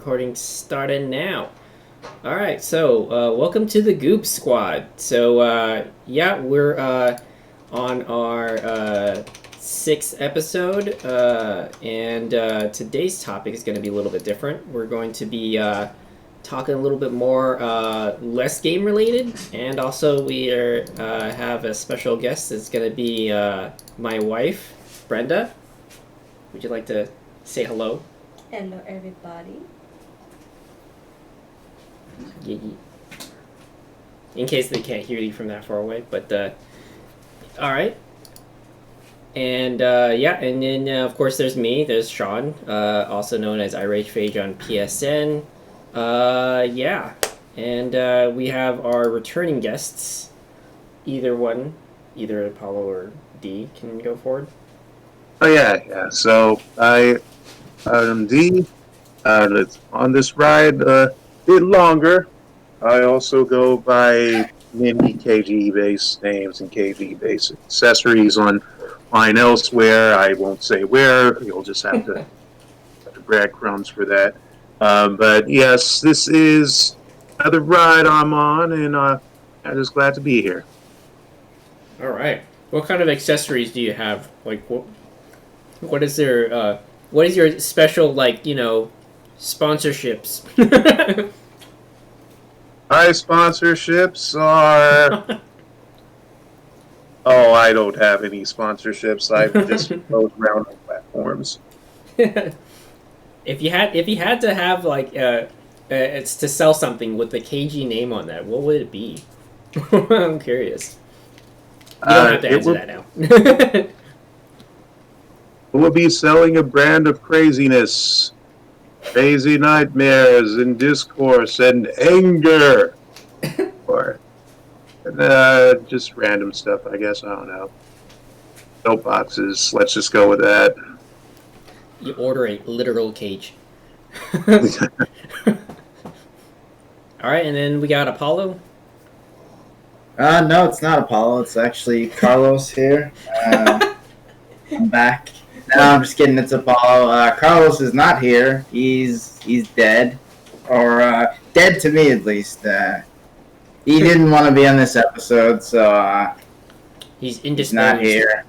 recording started now. All right, so welcome to the Goob.Squad. So yeah, we're on our sixth episode, and today's topic is going to be a little bit different. We're going to be talking a little bit more less game related, and also we have a special guest that's going to be my wife, Brenda. Would you like to say hello? Hello, everybody. In case they can't hear you from that far away, but all right. And yeah, and then of course there's me. There's Sean, also known as iRagePhage on PSN. Yeah, and we have our returning guests. Either Apollo or D can go forward. Oh yeah. So I'm D. On this ride a bit longer. I also go by many KG-based names and KG-based accessories on mine elsewhere. I won't say where. You'll just have to breadcrumbs for that. But yes, this is another ride I'm on, and I'm just glad to be here. All right. What kind of accessories do you have? Like what is there? What is your special, like, sponsorships? My sponsorships are... Oh, I don't have any sponsorships. I just post around on platforms. If you had to have, like, it's to sell something with the KG name on that, what would it be? I'm curious. You don't have to answer that now. It would be selling a brand of craziness, crazy nightmares and discourse and anger, or just random stuff. I guess, I don't know. Soapboxes. Let's just go with that. You order a literal cage. All right, and then we got Apollo. No, it's not Apollo. It's actually Carlos here. I'm back. No, I'm just kidding. It's Apollo. Carlos is not here. He's dead, or dead to me at least. He didn't want to be on this episode, so he's not here.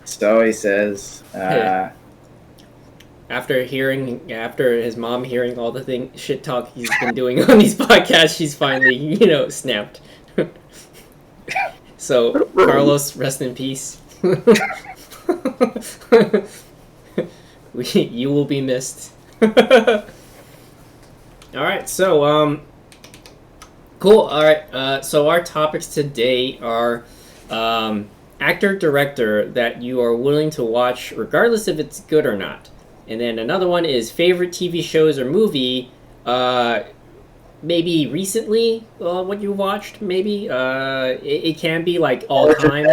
So he says. After his mom hearing all the shit talk he's been doing on these podcasts, she's finally snapped. So Carlos, rest in peace. You will be missed. All right, so cool. All right, so our topics today are actor director that you are willing to watch regardless if it's good or not, and then another one is favorite TV shows or movie. Maybe recently what you watched. Maybe it can be like all time.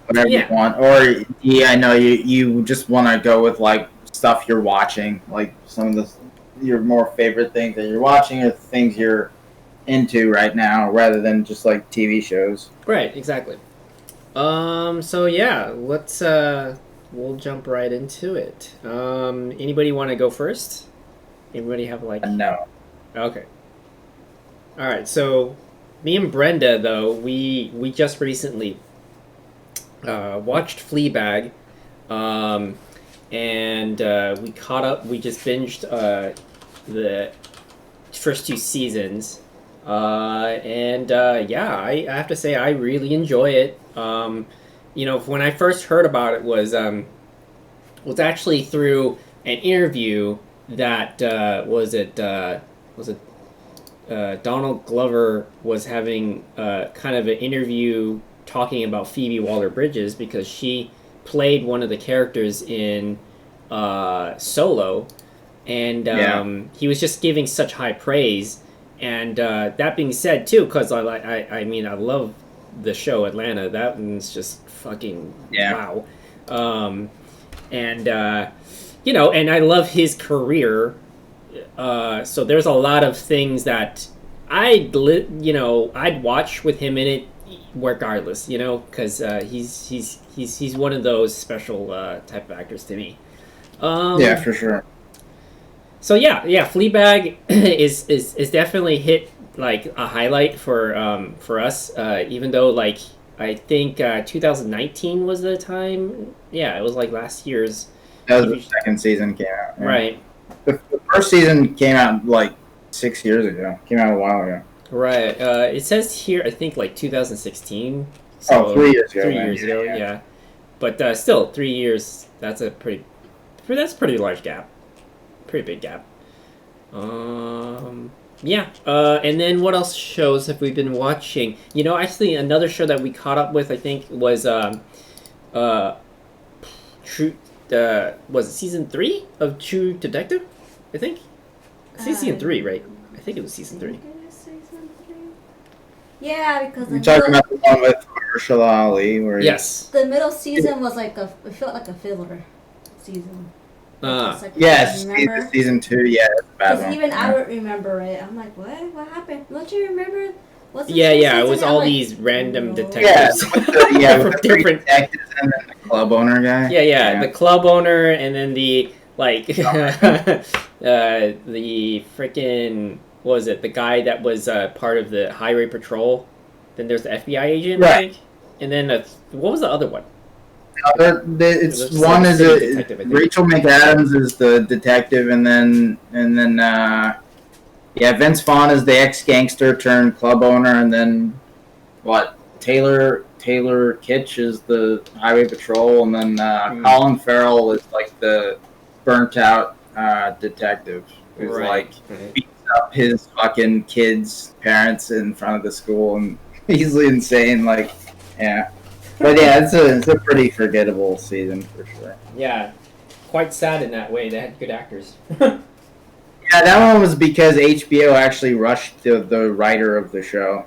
Whatever you want, or I know you just want to go with like stuff you're watching, like some of your more favorite things that you're watching or things you're into right now, rather than just like TV shows. Right, exactly. So yeah, let's we'll jump right into it. Anybody want to go first? Anybody have like No. Okay. All right, so me and Brenda though we just recently watched Fleabag, and we caught up. We just binged the first two seasons, and yeah, I have to say I really enjoy it. When I first heard about it was actually through an interview that Donald Glover was having kind of an interview talking about Phoebe Waller-Bridges because she played one of the characters in Solo, and he was just giving such high praise. And that being said, too, because I mean I love the show Atlanta. That one's just fucking wow. And and I love his career. So there's a lot of things that I'd watch with him in it regardless, because he's one of those special type of actors to me. Yeah, for sure. So yeah, Fleabag is definitely hit like a highlight for us. Even though like I think 2019 was the time. Yeah, it was like last year's. That was TV the second season came out. Yeah. Right. The first season came out like 6 years ago. Came out a while ago. Right. It says here I think like 2016. So, 3 years ago. 3 years ago. Yeah. But still 3 years. That's a pretty large gap. Pretty big gap. Yeah. And then what else shows have we been watching? Actually, another show that we caught up with, I think, was True. Was it season 3 of True Detective? I think. Season 3, right? I think it was season 3. Yeah, because You're talking about the one with Mahershala Ali, where Yes. the middle season was like it felt like a filler season. Like, yes, remember? season 2. Yeah, that's a bad Because one. even I don't remember it. I'm like, what? What happened? Don't you remember? What's the Yeah. first It season? was I'm all like, these random no. detectives. with the From three different. detectives and then the club owner guy. Yeah. The club owner, and then the like, the freaking what was it? The guy that was part of the highway patrol. Then there's the FBI agent, I Right. think. And then what was the other one? It's It was one like is city a detective, I think. Rachel McAdams is the detective, and then Vince Vaughn is the ex gangster turned club owner, and then Taylor Kitsch is the highway patrol, and then Colin Farrell is like the burnt out detective who's like beats up his fucking kids' parents in front of the school, and he's insane. Like, yeah. But yeah, it's a pretty forgettable season for sure. Yeah, quite sad in that way. They had good actors. Yeah, that one was because HBO actually rushed the writer of the show.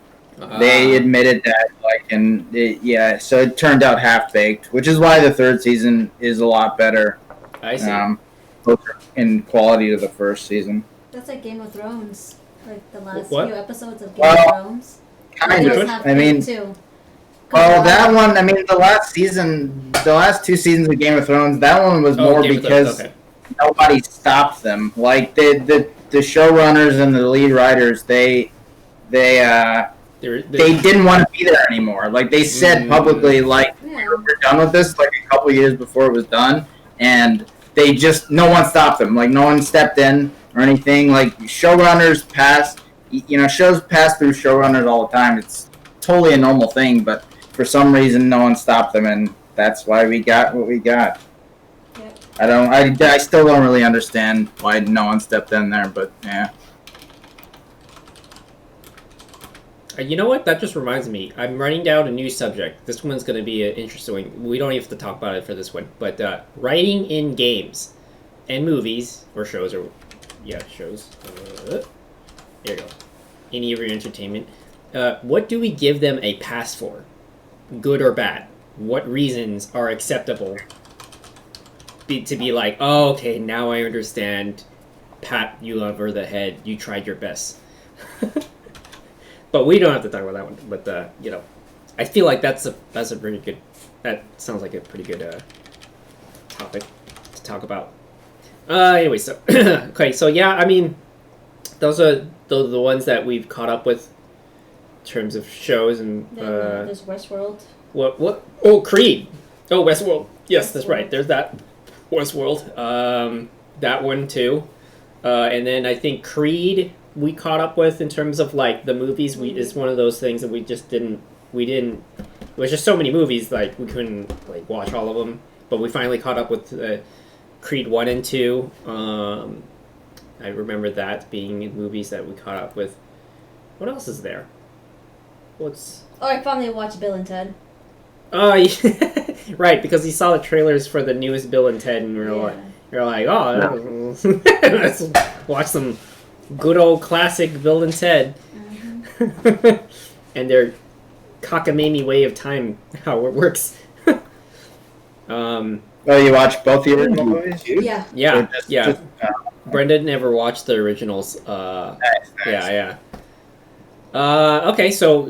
They admitted that, so it turned out half baked, which is why the third season is a lot better. I see. Closer in quality to the first season. That's like Game of Thrones. Like the last What? few episodes of Game of Thrones. Kind Those of. have I mean, too. well, that one. I mean, the last 2 seasons of Game of Thrones, that one was more because nobody stopped them. Like the showrunners and the lead writers, they didn't want to be there anymore. Like they said publicly, like we're done with this. Like a couple years before it was done, and they just no one stopped them. Like no one stepped in or anything. Like showrunners pass, shows pass through showrunners all the time. It's totally a normal thing, but for some reason, no one stopped them, and that's why we got what we got. Yep. I still don't really understand why no one stepped in there, but yeah. You know what? That just reminds me. I'm writing down a new subject. This one's going to be an interesting one. We don't have to talk about it for this one. But writing in games and movies or shows shows. Here you go. Any of your entertainment. What do we give them a pass for? Good or bad? What reasons are acceptable to be like, oh, okay, now I understand. Pat you over the head. You tried your best. But we don't have to talk about that one. But I feel like that's a pretty good. That sounds like a pretty good topic to talk about. Anyway, so okay, so yeah, I mean, those are the ones that we've caught up with in terms of shows and. Then there's Westworld. What? Oh, Creed. Oh, Westworld. Yes, that's right. There's that Westworld. That one too. And then I think Creed we caught up with in terms of like the movies. It's one of those things that we just didn't. There was just so many movies like we couldn't like watch all of them. But we finally caught up with Creed 1 and 2. I remember that being in movies that we caught up with. What else is there? Oh, I finally watched Bill and Ted. Oh, yeah. Right, because you saw the trailers for the newest Bill and Ted, and you're like, oh, let's watch some good old classic Bill and Ted. Mm-hmm. And their cockamamie way of time, how it works. Oh, you watched both the original movies? Yeah. Yeah. Brenda never watched the originals. Nice. Yeah. Okay, so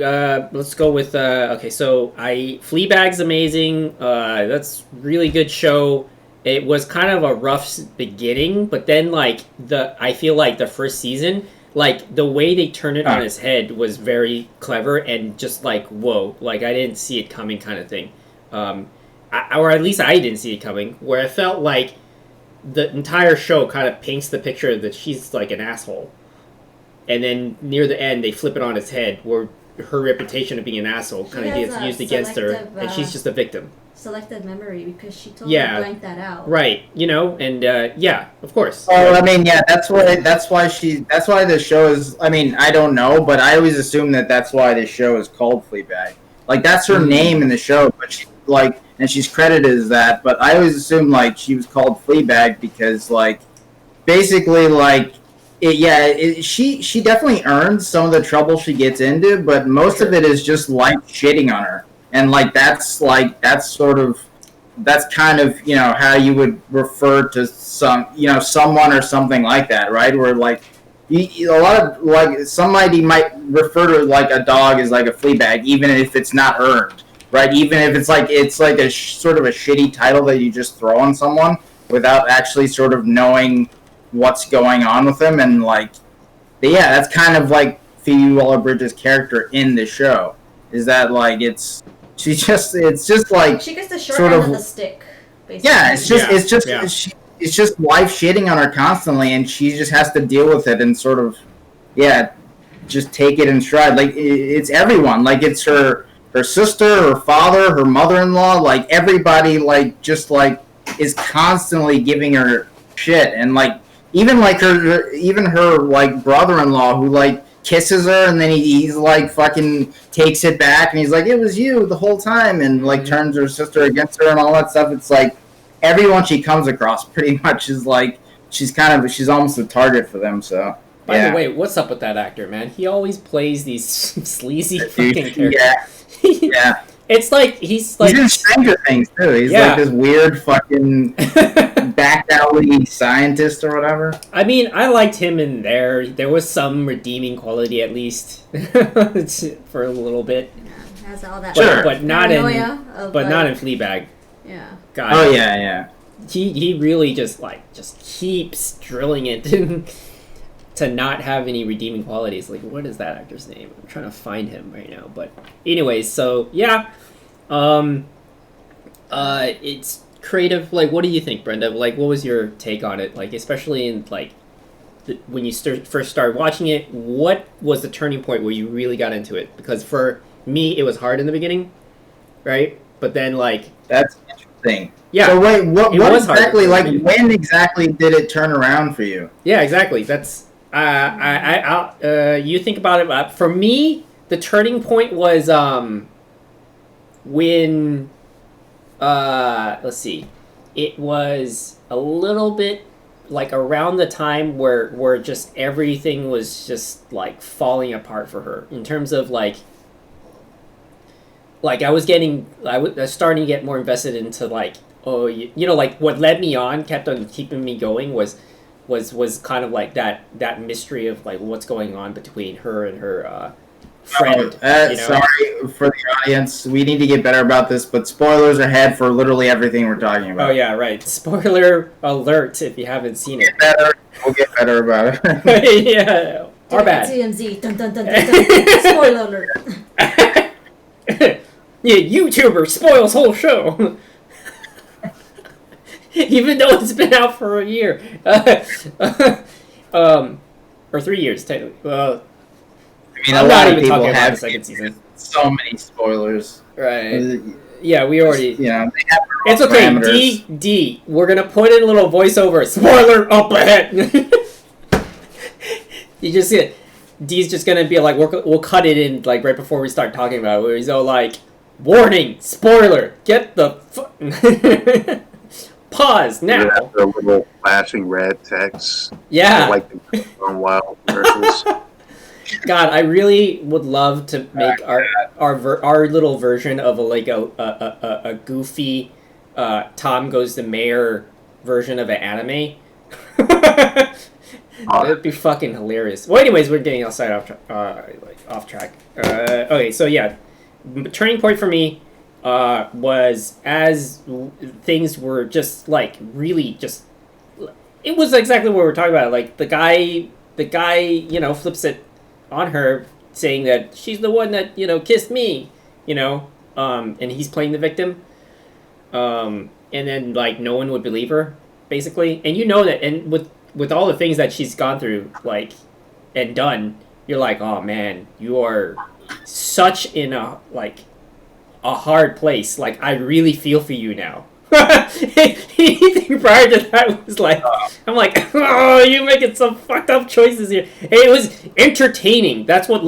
let's go with so Fleabag's amazing. That's really good show. it was kind of a rough beginning, but then like I feel like the first season, like the way they turned it on his head was very clever and just like whoa, like I didn't see it coming kind of thing, or at least I didn't see it coming. Where I felt like the entire show kind of paints the picture that she's like an asshole, and then near the end they flip it on its head where her reputation of being an asshole kind of gets used against her, and she's just a victim. Selective memory, because she totally blanked that out. Right, and of course. Oh, I mean, yeah, that's why the show is. I mean, I don't know, but I always assume that's why the show is called Fleabag. Like that's her name in the show, but she and she's credited as that. But I always assumed like she was called Fleabag because like basically like. She definitely earns some of the trouble she gets into, but most of it is just life shitting on her, and that's kind of how you would refer to someone or something like that, right? Where like a lot of like somebody might refer to like a dog as like a flea bag, even if it's not earned, right? Even if it's like a sort of a shitty title that you just throw on someone without actually sort of knowing what's going on with them, and that's kind of like Phoebe Waller-Bridge's character in the show. Is that like it's just like she gets the short end of the stick, basically. Yeah, it's just life shitting on her constantly, and she just has to deal with it and sort of just take it in stride. Like it's everyone, like it's her sister, her father, her mother-in-law, like everybody, like just like is constantly giving her shit, and like. Even her like brother-in-law who like kisses her and then he's like fucking takes it back and he's like, it was you the whole time, and like turns her sister against her and all that stuff. It's like everyone she comes across pretty much is like she's almost a target for them. So by the way, what's up with that actor, man? He always plays these sleazy fucking characters. Yeah. It's like he's in Stranger Things too. He's like this weird fucking back alley scientist or whatever. I mean, I liked him in there. There was some redeeming quality at least for a little bit. Yeah, has all that but not in Fleabag. Yeah. God. Oh yeah. He really just keeps drilling it to not have any redeeming qualities. Like, what is that actor's name? I'm trying to find him right now. But anyways, so it's creative. Like, what do you think, Brenda? Like, what was your take on it? Like, especially in like when you first started watching it, what was the turning point where you really got into it? Because for me, it was hard in the beginning, right? But then that's interesting. Yeah. So wait, what exactly? Like, when exactly did it turn around for you? Yeah, exactly. That's you think about it. For me, the turning point was when let's see, it was a little bit like around the time where just everything was just like falling apart for her in terms of like I was starting to get more invested into like like what led me on, kept on keeping me going was kind of like that mystery of like what's going on between her and her friend. Sorry for the audience, we need to get better about this, but spoilers ahead for literally everything we're talking about. Oh yeah, right. Spoiler alert if you haven't seen it. We'll get better about it. Yeah. Our bad. TMZ. Dun, dun, dun, dun, dun. Spoiler alert. Yeah, YouTuber spoils whole show. Even though it's been out for a year. Or 3 years, technically. I mean, a lot of people have the second season. So many spoilers. Right. Yeah, we already... it's okay, D, we're gonna put in a little voiceover. Spoiler up ahead! You just see it. D's just gonna be like, we'll cut it in like right before we start talking about it, where he's all like, warning, spoiler, get the pause now. Yeah, the little flashing red text. Yeah. Like the wild commercials. God, I really would love to make our little version of a goofy Tom Goes the Mayor version of an anime. That'd be fucking hilarious. Well, anyways, we're getting off track. Okay, so yeah, turning point for me. was as things were just like really just. It was exactly what we were talking about. Like the guy, flips it on her, saying that she's the one that kissed me, and he's playing the victim. And then like no one would believe her, basically, and that, and with all the things that she's gone through, like, and done, you're like, oh man, you are such in a hard place. Like, I really feel for you now. Anything prior to that was like, I'm like, oh, you're making some fucked up choices here. And it was entertaining. That's what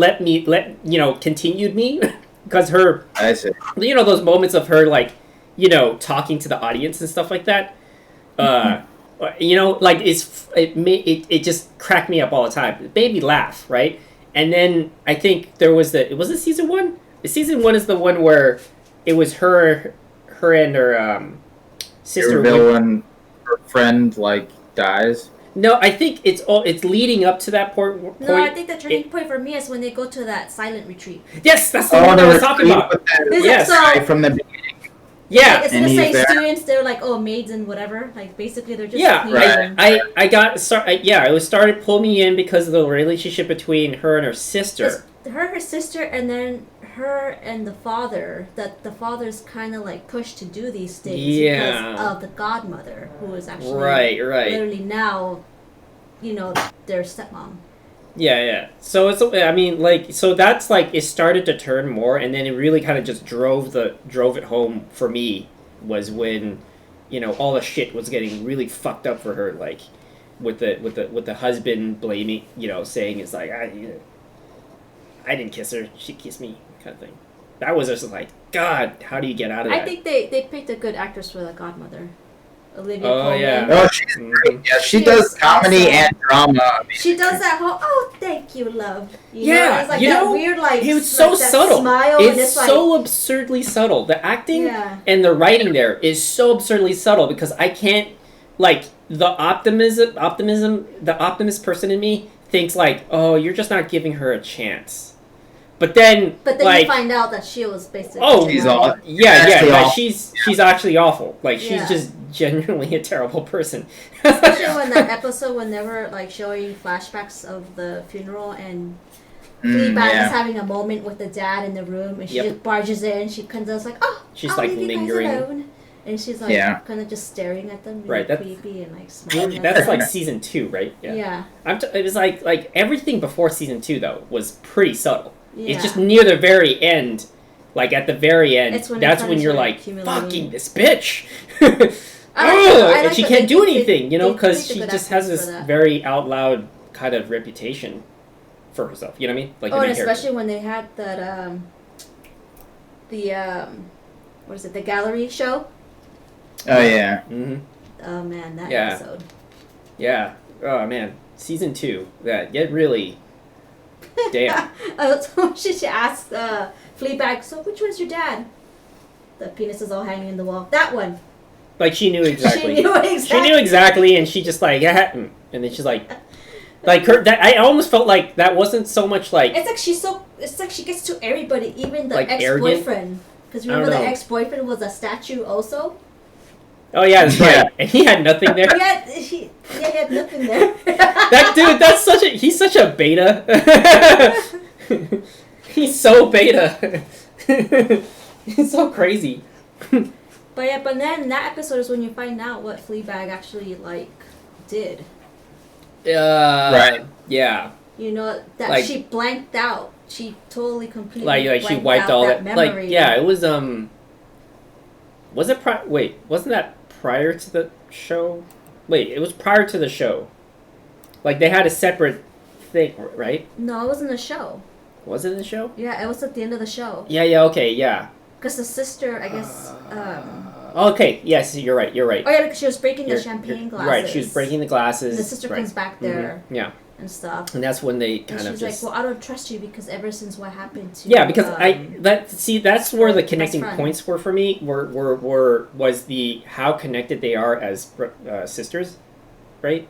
continued me, because her, I see. those moments of her like, talking to the audience and stuff like that. Like it just cracked me up all the time. It made me laugh, right? And then I think there was it season 1? Season 1 is the one where it was her and her sister. Your villain, her friend, like, dies. No, I think it's leading up to that point. No, I think the turning point for me is when they go to that silent retreat. Yes, that's the one I was talking about. Yes, so, from the beginning. Yeah, like, it's the same students. They're like, maids and whatever. Like, basically, they're just right. It was started pulling me in because of the relationship between her and her sister. Her sister, and then her and the father. That the father's kind of like pushed to do these things because of the godmother, who is actually right. literally now, their stepmom. Yeah. So so that's like, it started to turn more, and then it really kind of just drove it home for me, was when, all the shit was getting really fucked up for her, like with the husband blaming, saying it's like, I didn't kiss her, she kissed me, kind of thing. That was just like, God, how do you get out of that? I think they picked a good actress for the godmother. Olivia Oh, Colman. yeah. Oh, she's great. Yeah, she does comedy and drama. She does that whole, oh, thank you, love. Yeah, it's like that weird, like, it was so like that subtle. Smile, It's and so absurdly subtle. The acting Yeah. and the writing there is so absurdly subtle, because I can't, like, the optimist person in me thinks like, oh, you're just not giving her a chance. But then like, you find out that she was basically. Oh, she's awful. Yeah. She's actually awful. Like, she's Yeah. just genuinely a terrible person. Especially when that episode when they were like showing flashbacks of the funeral, and Fleabag is having a moment with the dad in the room, and she just barges in. She kind of like, oh, she's I'll like leave lingering. You guys alone. And she's like kind of just staring at them, really creepy and like smiling. That's like season 2, right? Yeah. It was like everything before season 2 though was pretty subtle. Yeah. It's just near the very end, like at the very end, that's when you're like, fucking this bitch. And she can't do anything, because she just has this very out loud kind of reputation for herself. You know what I mean? Like, and especially when they had that what is it? The gallery show. Oh yeah. Mm-hmm. Oh man, that episode. Yeah. Oh man, season 2. That really. Damn. So she asked Fleabag, so which one's your dad? The penis is all hanging in the wall. That one. Like, she knew exactly. She knew exactly, and she just like, and then she's like her. That I almost felt like that wasn't so much like. It's like she gets to everybody, even the like ex-boyfriend. Because remember the ex-boyfriend was a statue also. Oh yeah, that's right. And he had nothing there. He had nothing there. That dude, he's such a beta. He's so beta. He's so crazy. But then that episode is when you find out what Fleabag actually like did. Right. Yeah. That like, she blanked out. She totally completely like she wiped all that memory. Like, yeah, it was was it wasn't that prior to the show? Wait, it was prior to the show. Like, they had a separate thing, right? No, it wasn't a show. Was it in the show? Yeah, it was at the end of the show. Yeah, okay, yeah. Because the sister, I guess, okay, yes, you're right. Oh yeah, because she was breaking the champagne glasses. Right, she was breaking the glasses. And the sister comes back there. Mm-hmm. Yeah. And stuff. And that's when they kind of just... She's like, well, I don't trust you because ever since what happened to... Yeah, because that's where the connecting points were for me, was the how connected they are as sisters, right?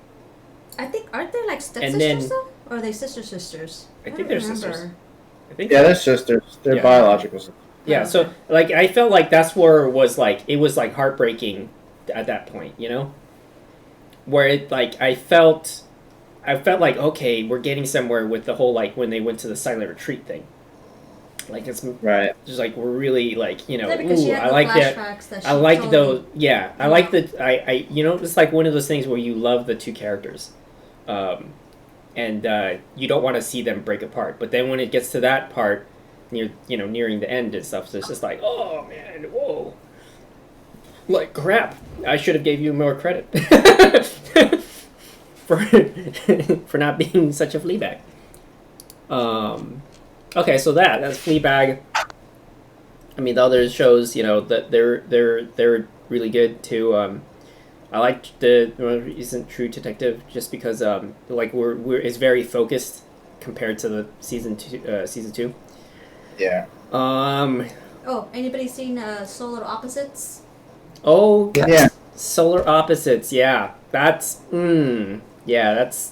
I think, aren't they like stepsisters though? Or are they sisters? I think they're sisters. They're sisters. They're biological sisters. Yeah, so like I felt like that's where it was like heartbreaking at that point, you know, where it like I felt like okay, we're getting somewhere with the whole like when they went to the silent retreat thing. Like it's Right. just like we're really like you know, Yeah, because she had I the like that. flashbacks that she I like totally, those. Yeah, I like the. I you know it's like one of those things where you love the two characters, and you don't want to see them break apart. But then when it gets to that part, nearing the end and stuff, so it's just like oh man, whoa, like crap. I should have gave you more credit for for not being such a fleabag. Okay, so that's Fleabag. I mean, the other shows, you know, that they're really good too. I liked the recent True Detective just because like we're it's very focused compared to the season two. Yeah. Oh, anybody seen Solar Opposites? Oh Yeah. Solar Opposites. Yeah, that's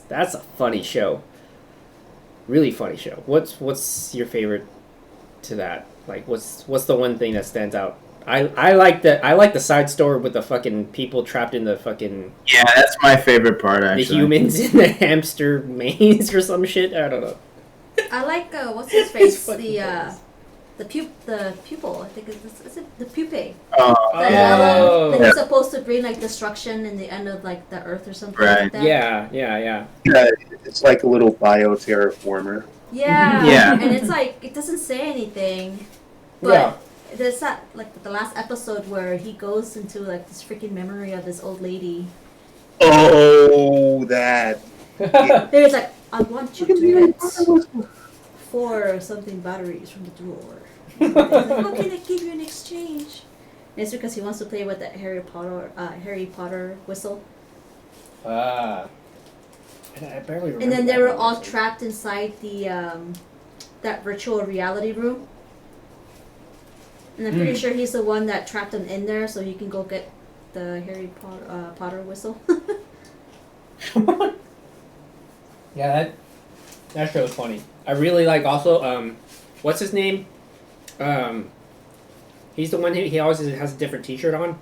that's a funny show. Really funny show. What's your favorite to that? Like, what's the one thing that stands out? I like the side story with the fucking people trapped in the fucking Yeah, that's my favorite part actually. the humans in the hamster maze or some shit. I don't know. I like what's his face fucking the pupil. I think is it the pupae. Oh, The yeah. yellow that he's supposed to bring like destruction in the end of like the earth or something Right. like that. Yeah. Yeah, it's like a little bioterraformer. Yeah. Yeah. And it's like it doesn't say anything. But Yeah. there's that like the last episode where he goes into like this freaking memory of this old lady. Oh, that. And it's like, I want you to get 4 something batteries from the drawer. It's like, how can I give you in exchange? And it's because he wants to play with that Harry Potter whistle. I barely remember. And then they that were one, all actually. trapped inside the that virtual reality room. And I'm pretty sure he's the one that trapped them in there, so he can go get the Harry Potter whistle. Yeah, that show is funny. I really like also what's his name? He's the one who he always has a different T-shirt on.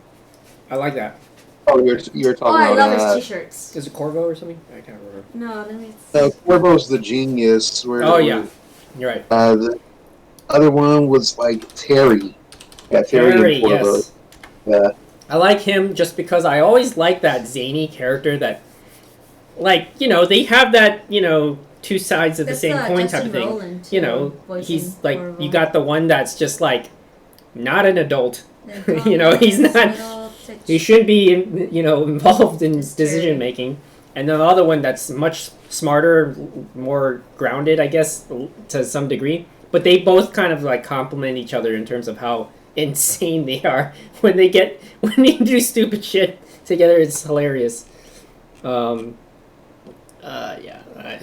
I like that. Oh, you're talking I about. love his t-shirts. Is it Corvo or something? I can't remember. No, let me. Corvo's the genius. Oh yeah, you're right. The other one was like Terry. Yeah, Terry and Corvo. Yes. Yeah. I like him just because I always like that zany character that, like, you know, they have that, you know, two sides of the That's, same coin Justin type of thing. Rowland, You know, voicing he's like, Corvo. you got the one that's just like, not an adult. The You know, he's not. little titch. He should be, you know, involved in It's Terry. decision making. And then the other one that's much smarter, more grounded, I guess, to some degree. But they both kind of like complement each other in terms of how insane they are when they do stupid shit together. It's hilarious.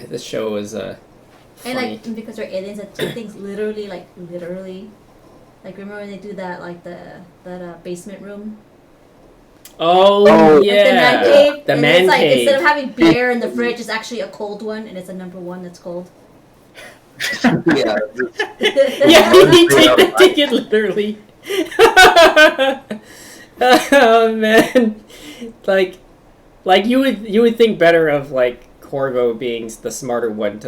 This show is And funny. like because they're aliens that take things literally. Like remember when they do that like that basement room? Oh, yeah, Like the man cave. The and man it's like cave. instead of having beer in the fridge, it's actually a cold one, and it's a number 1 that's cold. Yeah. Yeah, they take it literally. Oh man, like you would think better of like Corvo being the smarter one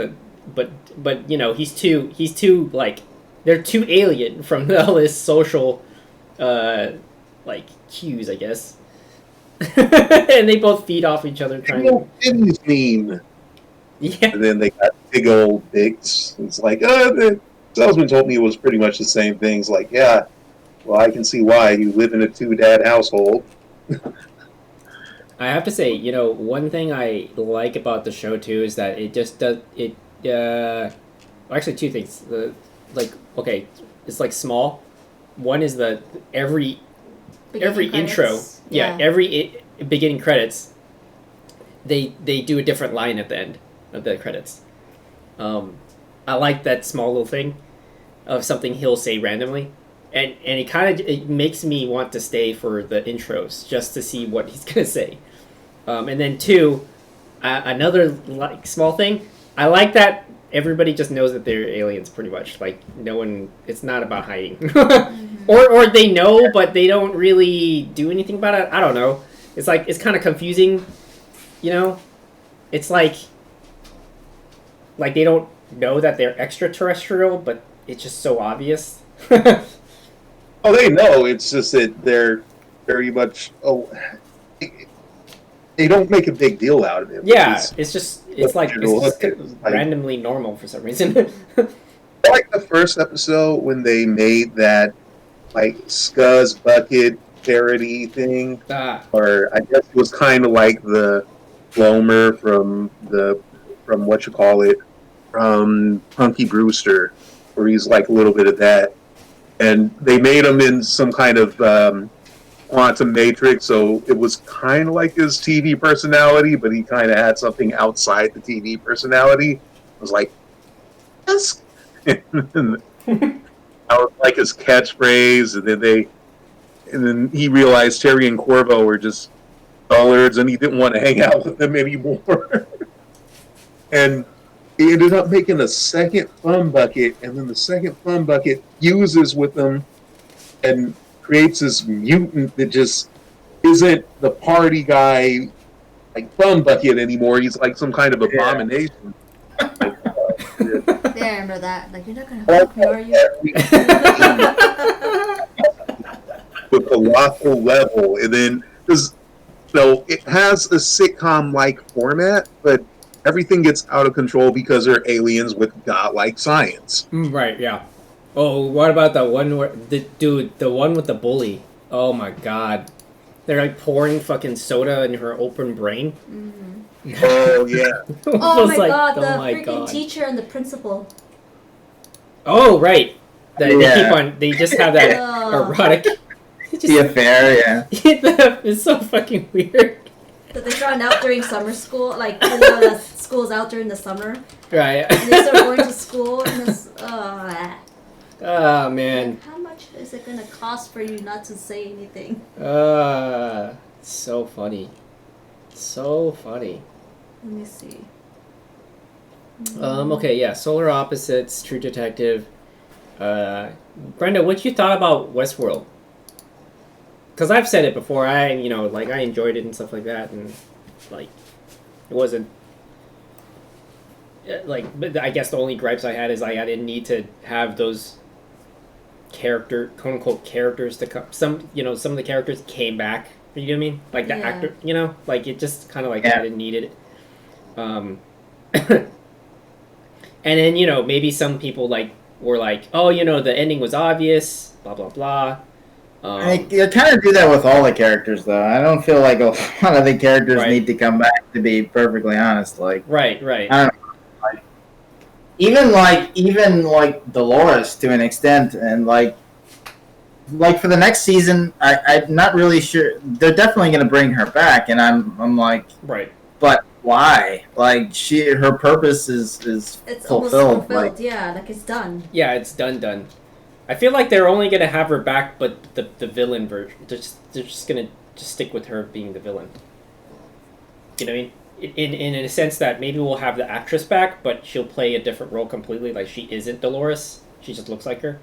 but you know he's too like they're too alien from all this social like cues, I guess. And they both feed off each other trying to. Didn't mean. Yeah. And then they got big old dicks. It's like, the salesman told me it was pretty much the same things. Like, yeah, well, I can see why you live in a 2-dad household. I have to say, you know, one thing I like about the show too is that it just does it. Actually, 2 things. Like, okay, it's like small. One is the every intro, every beginning credits, they do a different line at the end of the credits. I like that small little thing of something he'll say randomly, and it makes me want to stay for the intros just to see what he's gonna say. And then 2, another like small thing, I like that everybody just knows that they're aliens pretty much. Like no one, it's not about hiding. Or they know, but they don't really do anything about it. I don't know. It's like it's kind of confusing, you know. It's like they don't know that they're extraterrestrial, but it's just so obvious. Oh, they know. It's just that they're very much. Oh, they don't make a big deal out of it. Yeah, it's just randomly normal for some reason. Like the first episode when they made that like Scuzz bucket parody thing, or I guess it was kind of like the Glomer from what you call it, from Punky Brewster, where he's like a little bit of that, and they made him in some kind of quantum matrix, so it was kind of like his TV personality, but he kind of had something outside the TV personality. I was like, yes. I was like his catchphrase, and then he realized Terry and Corvo were just dullards, and he didn't want to hang out with them anymore. And he ended up making a second fun bucket, and then the second fun bucket fuses with them and creates this mutant that just isn't the party guy like fun bucket anymore. He's like some kind of abomination. Yeah, I remember that. Like, you're not gonna help me, are you? With a lawful level, and then because it has a sitcom-like format, but everything gets out of control because they're aliens with godlike science. Right? Yeah. Oh, what about the one where the one with the bully? Oh my god, they're like pouring fucking soda in her open brain. Mm-hmm. Oh yeah. Oh my god, the freaking teacher and the principal. Oh right, they just have that erotic. The affair, yeah. It's so fucking weird. That they found out during summer school, like the school's out during the summer. Right. And they start going to school, and it's oh man. Like, how much is it gonna cost for you not to say anything? So funny. So funny. Let me see. Okay, yeah, Solar Opposites, True Detective. Brenda, what you thought about Westworld? Because I've said it before, I enjoyed it and stuff like that, and, like, it wasn't, but I guess the only gripes I had is, like, I didn't need to have those quote-unquote characters to come, some of the characters came back, you know what I mean? Like, the actor, like, it just kind of, like, I didn't need it. And then, maybe some people, like, were like, oh, the ending was obvious, blah, blah, blah. You kind of do that with all the characters, though. I don't feel like a lot of the characters need to come back, to be perfectly honest. Like, right. I don't know. Even Dolores to an extent, and like for the next season, I'm not really sure. They're definitely going to bring her back, and I'm like, right. But why? Like, her purpose is it's fulfilled. Almost fulfilled. Yeah, like it's done. Yeah, it's done. I feel like they're only gonna have her back, but the villain version. They're just gonna stick with her being the villain. You know what I mean? In a sense that maybe we'll have the actress back, but she'll play a different role completely. Like she isn't Dolores. She just looks like her.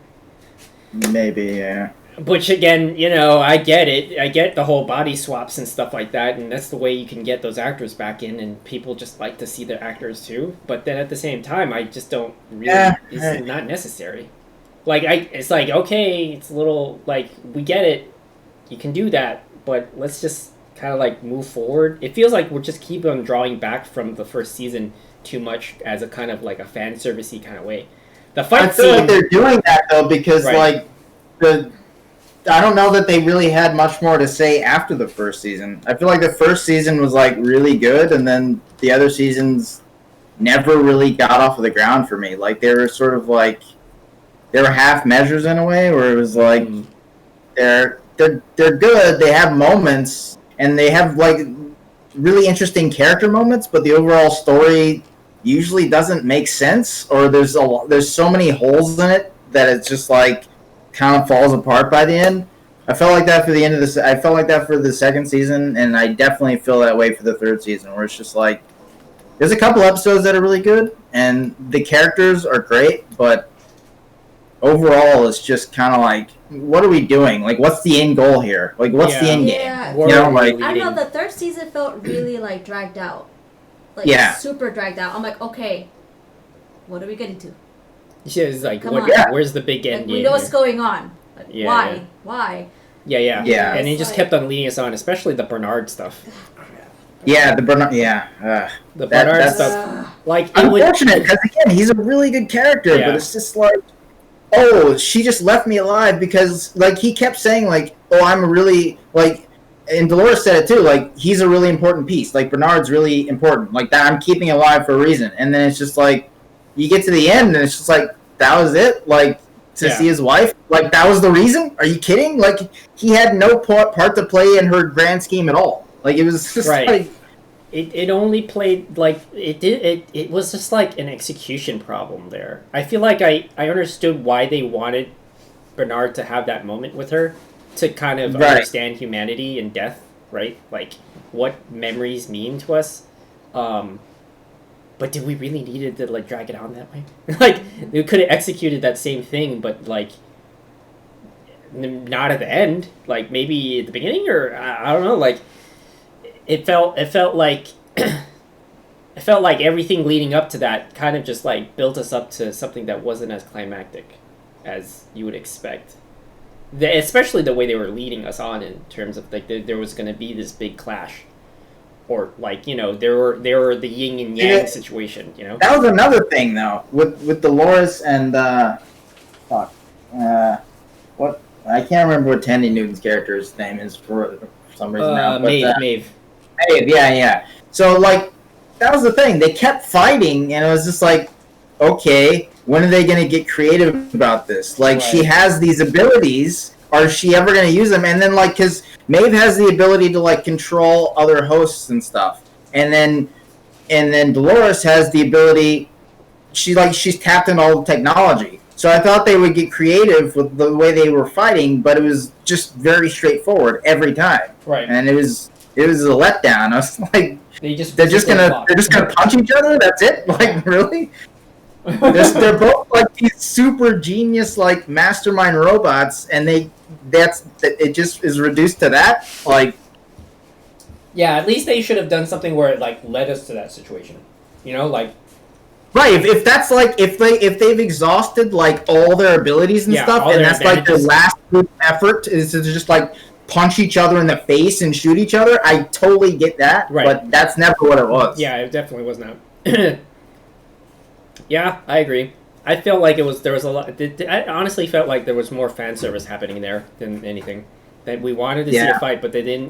Maybe, yeah. Which again, I get it. I get the whole body swaps and stuff like that, and that's the way you can get those actors back in, and people just like to see their actors too. But then at the same time, I just don't really. Yeah, it's not necessary. Like it's like okay, it's a little like we get it, you can do that, but let's just kind of like move forward. It feels like we're just keep on drawing back from the first season too much as a kind of like a fan servicey kind of way. The fight I feel like they're doing that though because I don't know that they really had much more to say after the first season. I feel like the first season was like really good, and then the other seasons never really got off of the ground for me. Like they were sort of like. They were half measures in a way, where it was like they're good. They have moments, and they have like really interesting character moments, but the overall story usually doesn't make sense, or there's so many holes in it that it's just like kind of falls apart by the end. I felt like that for the end of this. I felt like that for the second season, and I definitely feel that way for the third season, where it's just like there's a couple episodes that are really good, and the characters are great, but overall, it's just kind of like, what are we doing? Like, what's the end goal here? Like, what's the end game? Yeah. We're You know, like, I don't know. The third season felt really like dragged out, like super dragged out. I'm like, okay, what are we getting to? Yeah, it's like, Come on. where's the big end Like, game? we know what's going on. Like, Yeah, why? yeah. Why? Yeah. And he It's just like- kept on leading us on, especially the Bernard stuff. yeah, the Bernard, The Bernard that's- stuff. Like, it would. unfortunate, because again, he's a really good character, Yeah. but it's just like, oh, she just left me alive because, like, he kept saying, like, oh, I'm really, like, and Dolores said it too, like, he's a really important piece. Like, Bernard's really important. Like, that I'm keeping alive for a reason. And then it's just like, you get to the end and it's just like, that was it? Like, to see his wife? Like, that was the reason? Are you kidding? Like, he had no part to play in her grand scheme at all. Like, it was just like... It only played, like, it was just like an execution problem there. I feel like I understood why they wanted Bernard to have that moment with her, to kind of understand humanity and death, right? Like, what memories mean to us. But did we really needed to, like, drag it on that way? Like, we could have executed that same thing, but, like, not at the end. Like, maybe at the beginning, or I don't know. Like, it felt like it felt like everything leading up to that kind of just, like, built us up to something that wasn't as climactic as you would expect. Especially the way they were leading us on, in terms of, like, there was going to be this big clash. Or, like, you know, there were the yin and yang situation, you know? That was another thing, though, with Dolores and, what? I can't remember what Tandy Newton's character's name is for some reason now. But, Maeve. Maeve, yeah. So, like, that was the thing. They kept fighting, and it was just like, okay, when are they going to get creative about this? Like, she has these abilities. Are she ever going to use them? And then, like, because Maeve has the ability to, like, control other hosts and stuff. And then Dolores has the ability, she's tapped into all the technology. So I thought they would get creative with the way they were fighting, but it was just very straightforward every time. Right. And it was a letdown. I was like, they're just gonna punch each other? That's it? Like, really? They're both, like, these super genius, like, mastermind robots, and it just is reduced to that. Like, yeah, at least they should have done something where it, like, led us to that situation. You know, like, right? If that's like, if they've exhausted, like, all their abilities and stuff, and that's like their last good effort is to just, like, punch each other in the face and shoot each other, I totally get that. Right. But that's never what it was. Yeah, it definitely was not. Yeah, I agree. I felt like there was a lot. I honestly felt like there was more fan service happening there than anything. That we wanted to see a fight, but they didn't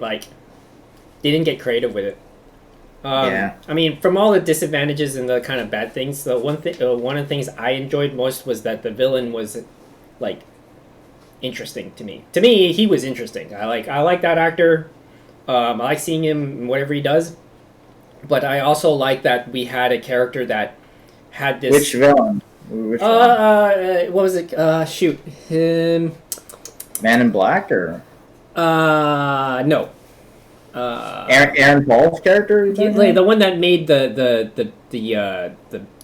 get creative with it. I mean, from all the disadvantages and the kind of bad things, the one of the things I enjoyed most was that the villain was, like, interesting to me. To me, he was interesting. I like that actor. I like seeing him in whatever he does. But I also like that we had a character that had this. Which villain? Which one? What was it? Shoot. Man in Black, or? No. Aaron Paul's character? The one that made the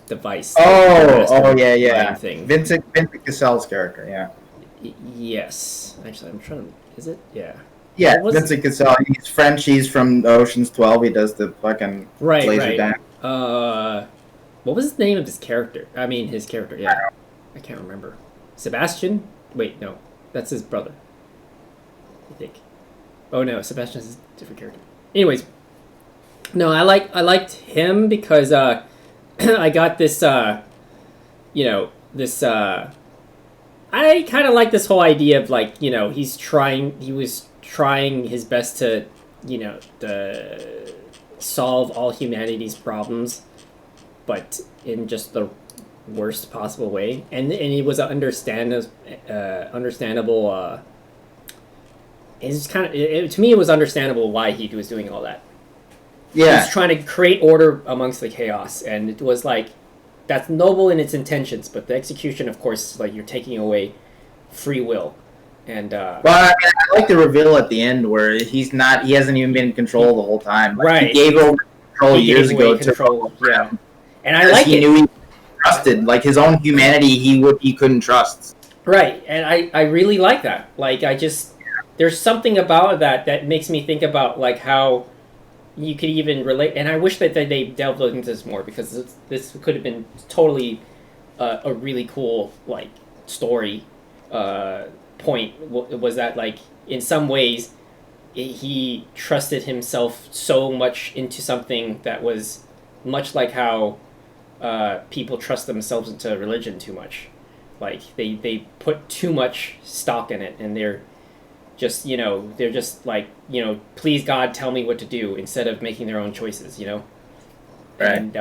device. Oh, yeah. Thing. Vincent Cassel's character, yeah. Yes. Actually, I'm trying to... Is it? Yeah. Yeah, Vincent Cassel. He's French. He's from Ocean's 12. He does the fucking laser dance. What was the name of his character? I mean, his character, yeah. I can't remember. Sebastian? Wait, no. That's his brother. I think. Oh, no. Sebastian's a different character. Anyways. No, I liked him because I got this, I kind of like this whole idea of, like, he was trying his best to, to solve all humanity's problems, but in just the worst possible way. And it was understandable, it's kind of, to me, it was understandable why he was doing all that. Yeah. He was trying to create order amongst the chaos, and it was like, that's noble in its intentions, but the execution, of course, like, you're taking away free will. And well, I like the reveal at the end where he hasn't even been in control the whole time. Like, right. He gave over control he years gave away ago control. Yeah, and I because like he it. knew he trusted, like his own humanity, he couldn't trust. Right, and I really like that. Like there's something about that makes me think about like how you could even relate. And I wish that they delved into this more because this could have been totally a really cool like story point. Was that like in some ways he trusted himself so much into something that was much like how people trust themselves into religion too much. Like they put too much stock in it, and they're just they're just like please God tell me what to do instead of making their own choices. Right. And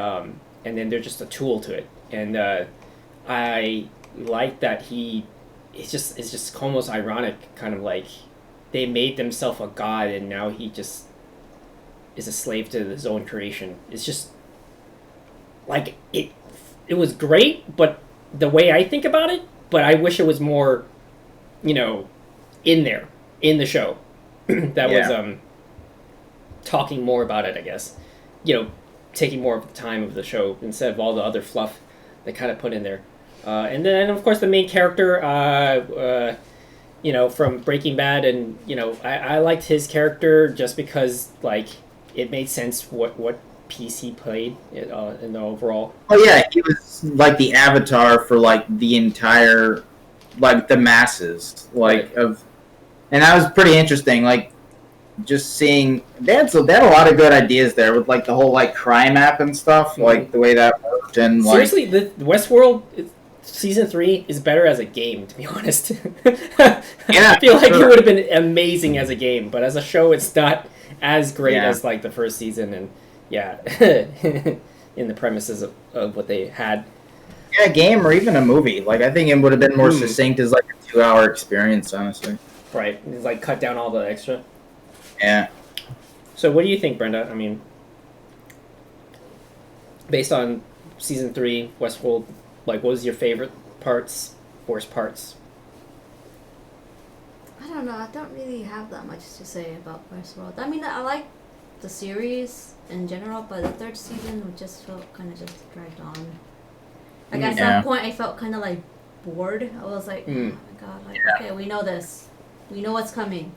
then they're just a tool to it. And I like that it's just almost ironic, kind of like they made themselves a god, and now he just is a slave to his own creation. It's just like it was great, but the way I think about it, but I wish it was more, in there, in the show, that was talking more about it, I guess, taking more of the time of the show instead of all the other fluff they kind of put in there. And then, of course, the main character, from Breaking Bad, and, I liked his character just because, like, it made sense what piece he played in the overall. Oh yeah, he was like the avatar for like the entire, like the masses, like of, and that was pretty interesting. Like just seeing they had a lot of good ideas there with like the whole like crime app and stuff, like the way that worked. And seriously, the Westworld season 3 is better as a game, to be honest. Yeah, I feel like it would have been amazing as a game, but as a show, it's not as great as like the first season. And in the premises of what they had. Yeah, a game or even a movie. Like I think it would have been more succinct as like a 2-hour experience, honestly. Right, it's like cut down all the extra. Yeah. So what do you think, Brenda? I mean, based on season 3, Westworld, like what was your favorite parts, worst parts? I don't know. I don't really have that much to say about Westworld. I mean, I like the series in general, but the third season just felt kind of just dragged on. Like at some point, I felt kind of like bored. I was like, oh my god, like okay, we know this, we know what's coming.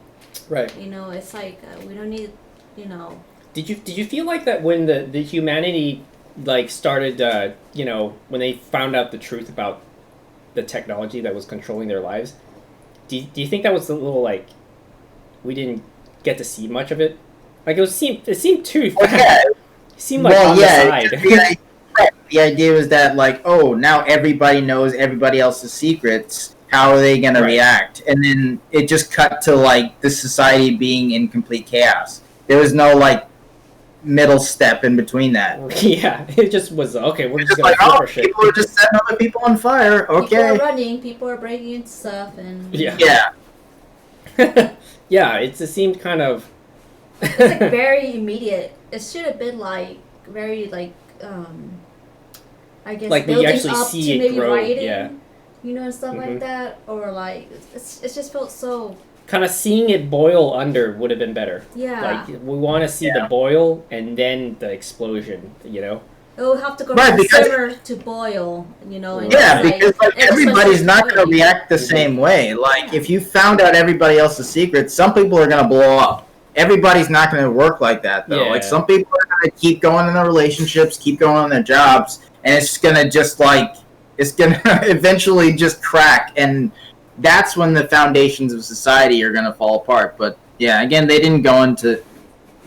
Right. It's like we don't need, Did you feel like that when the humanity like started, when they found out the truth about the technology that was controlling their lives? Do you think that was a little like we didn't get to see much of it? Like it seemed too fast. Yeah. It seemed like on the side. The idea was that like, oh, now everybody knows everybody else's secrets. How are they gonna react? And then it just cut to like the society being in complete chaos. There was no like middle step in between that. Yeah, it just was okay. We're just gonna like, flip our shit. People are just setting other people on fire. Okay. People are running. People are breaking into stuff, and yeah. Yeah, it seemed kind of. It's like very immediate. It should have been like very like I guess like building you actually up see to it maybe grow, writing, yeah. And stuff like that, or like it just felt so. Kind of seeing it boil under would have been better. Yeah. Like we want to see the boil and then the explosion. It will have to go Right, from simmer to boil, And because like everybody's not going to react the same way. Like if you found out everybody else's secrets, some people are going to blow up. Everybody's not going to work like that though. Yeah. Like some people are going to keep going in their relationships, keep going on their jobs, and it's going to just like it's going to eventually just crack, and that's when the foundations of society are going to fall apart. But yeah, again, they didn't go into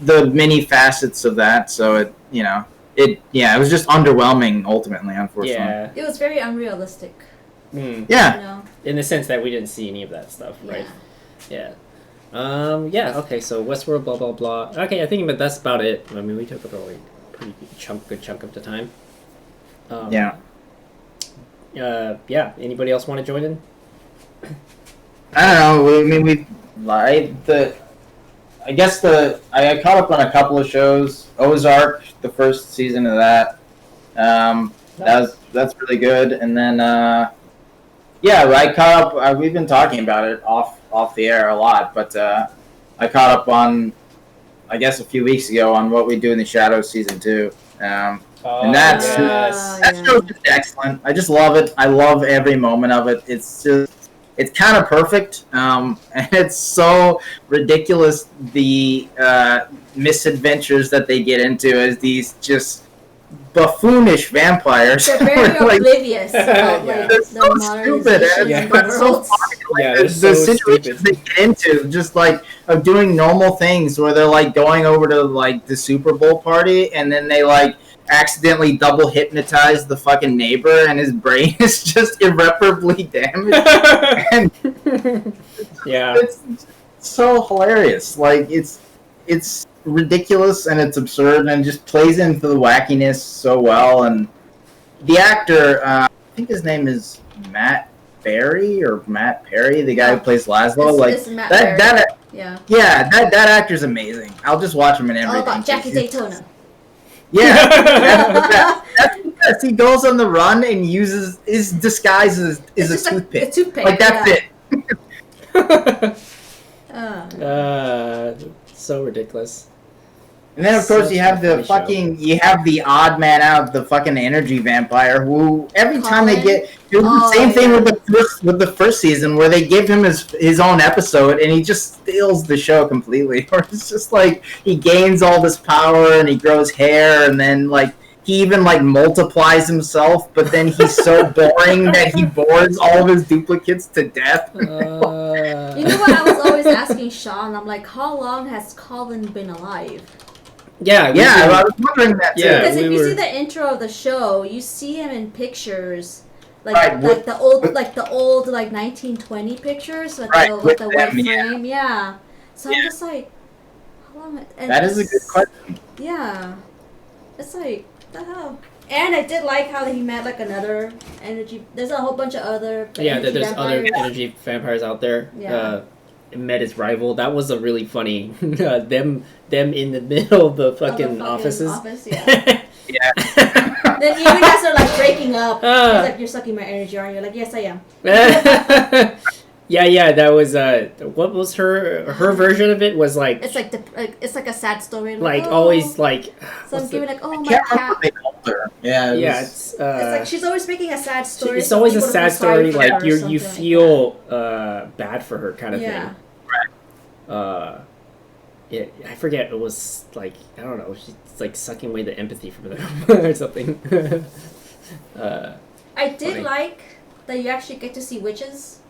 the many facets of that, so it was just underwhelming ultimately, unfortunately. Yeah. It was very unrealistic. Yeah. In the sense that we didn't see any of that stuff, right? Yeah. Okay, so Westworld, blah, blah, blah. Okay, I think that's about it. I mean, we took up a pretty good chunk of the time. Anybody else want to join in? I don't know. I mean, I guess I caught up on a couple of shows. Ozark, the first season of that. That's really good. And then, I caught up. We've been talking about it off the air a lot, but I caught up on I guess a few weeks ago on What We Do in the Shadows season 2. And that's that show's just excellent. I just love it. I love every moment of it. It's kind of perfect, and it's so ridiculous the misadventures that they get into as these just buffoonish vampires. They're very like, oblivious about they're the so stupid, modernization but of the so world. funny. Like, they're the so situations stupid. they get into, just like of doing normal things, where they're like going over to like the Super Bowl party, and then they like accidentally double hypnotize the fucking neighbor, and his brain is just irreparably damaged. And Yeah. it's so hilarious. Like it's ridiculous and it's absurd and just plays into the wackiness so well. And the actor, I think his name is Matt Berry or Matt Perry, the guy who plays Laszlo. It's Matt Berry. That actor's amazing. I'll just watch him in everything. All about Jackie Daytona. Yeah, that's because he goes on the run and uses his disguise is a toothpick. A toothpick. Like that's it. So ridiculous. And then of course Such you a have the funny you have the odd man out, the fucking energy vampire, who every time they Colin? get do the same thing with the first season where they give him his own episode and he just steals the show completely. Or it's just like he gains all this power and he grows hair and then like he even like multiplies himself, but then he's so boring that he bores all of his duplicates to death. You know what I was always asking Sean? I'm like, how long has Colin been alive? Yeah, I was wondering that too. Yeah, Because if we you were- see the intro of the show, you see him in pictures, like Right, like the old like 1920 pictures, like Right, with with the white them, yeah. frame. Yeah. So I'm just like, how long? And That is a good question. Yeah. It's like, what the hell? And I did like how he met like another energy. There's a whole bunch of other. Yeah, energy there's other vampires. energy vampires out there. Yeah. Met his rival. That was a really funny. Them in the middle of the fucking offices. Office, yeah. Yeah. Then even as they're like breaking up, he's like, "You're sucking my energy, aren't you?" Like, yes, I am. Yeah, that was what was her version of it was like It's like it's like a sad story. like oh. always like So I'm what's giving the- like, oh I my can't remember cat. what they called her. Yeah, it's It's like she's always making a sad story. it's so always a people sad feel sorry story. for Like her or you something feel bad for her kind of Yeah. thing. I forget. It was like I don't know. She's like sucking away the empathy from them or something. I did Funny. like that you actually get to see witches.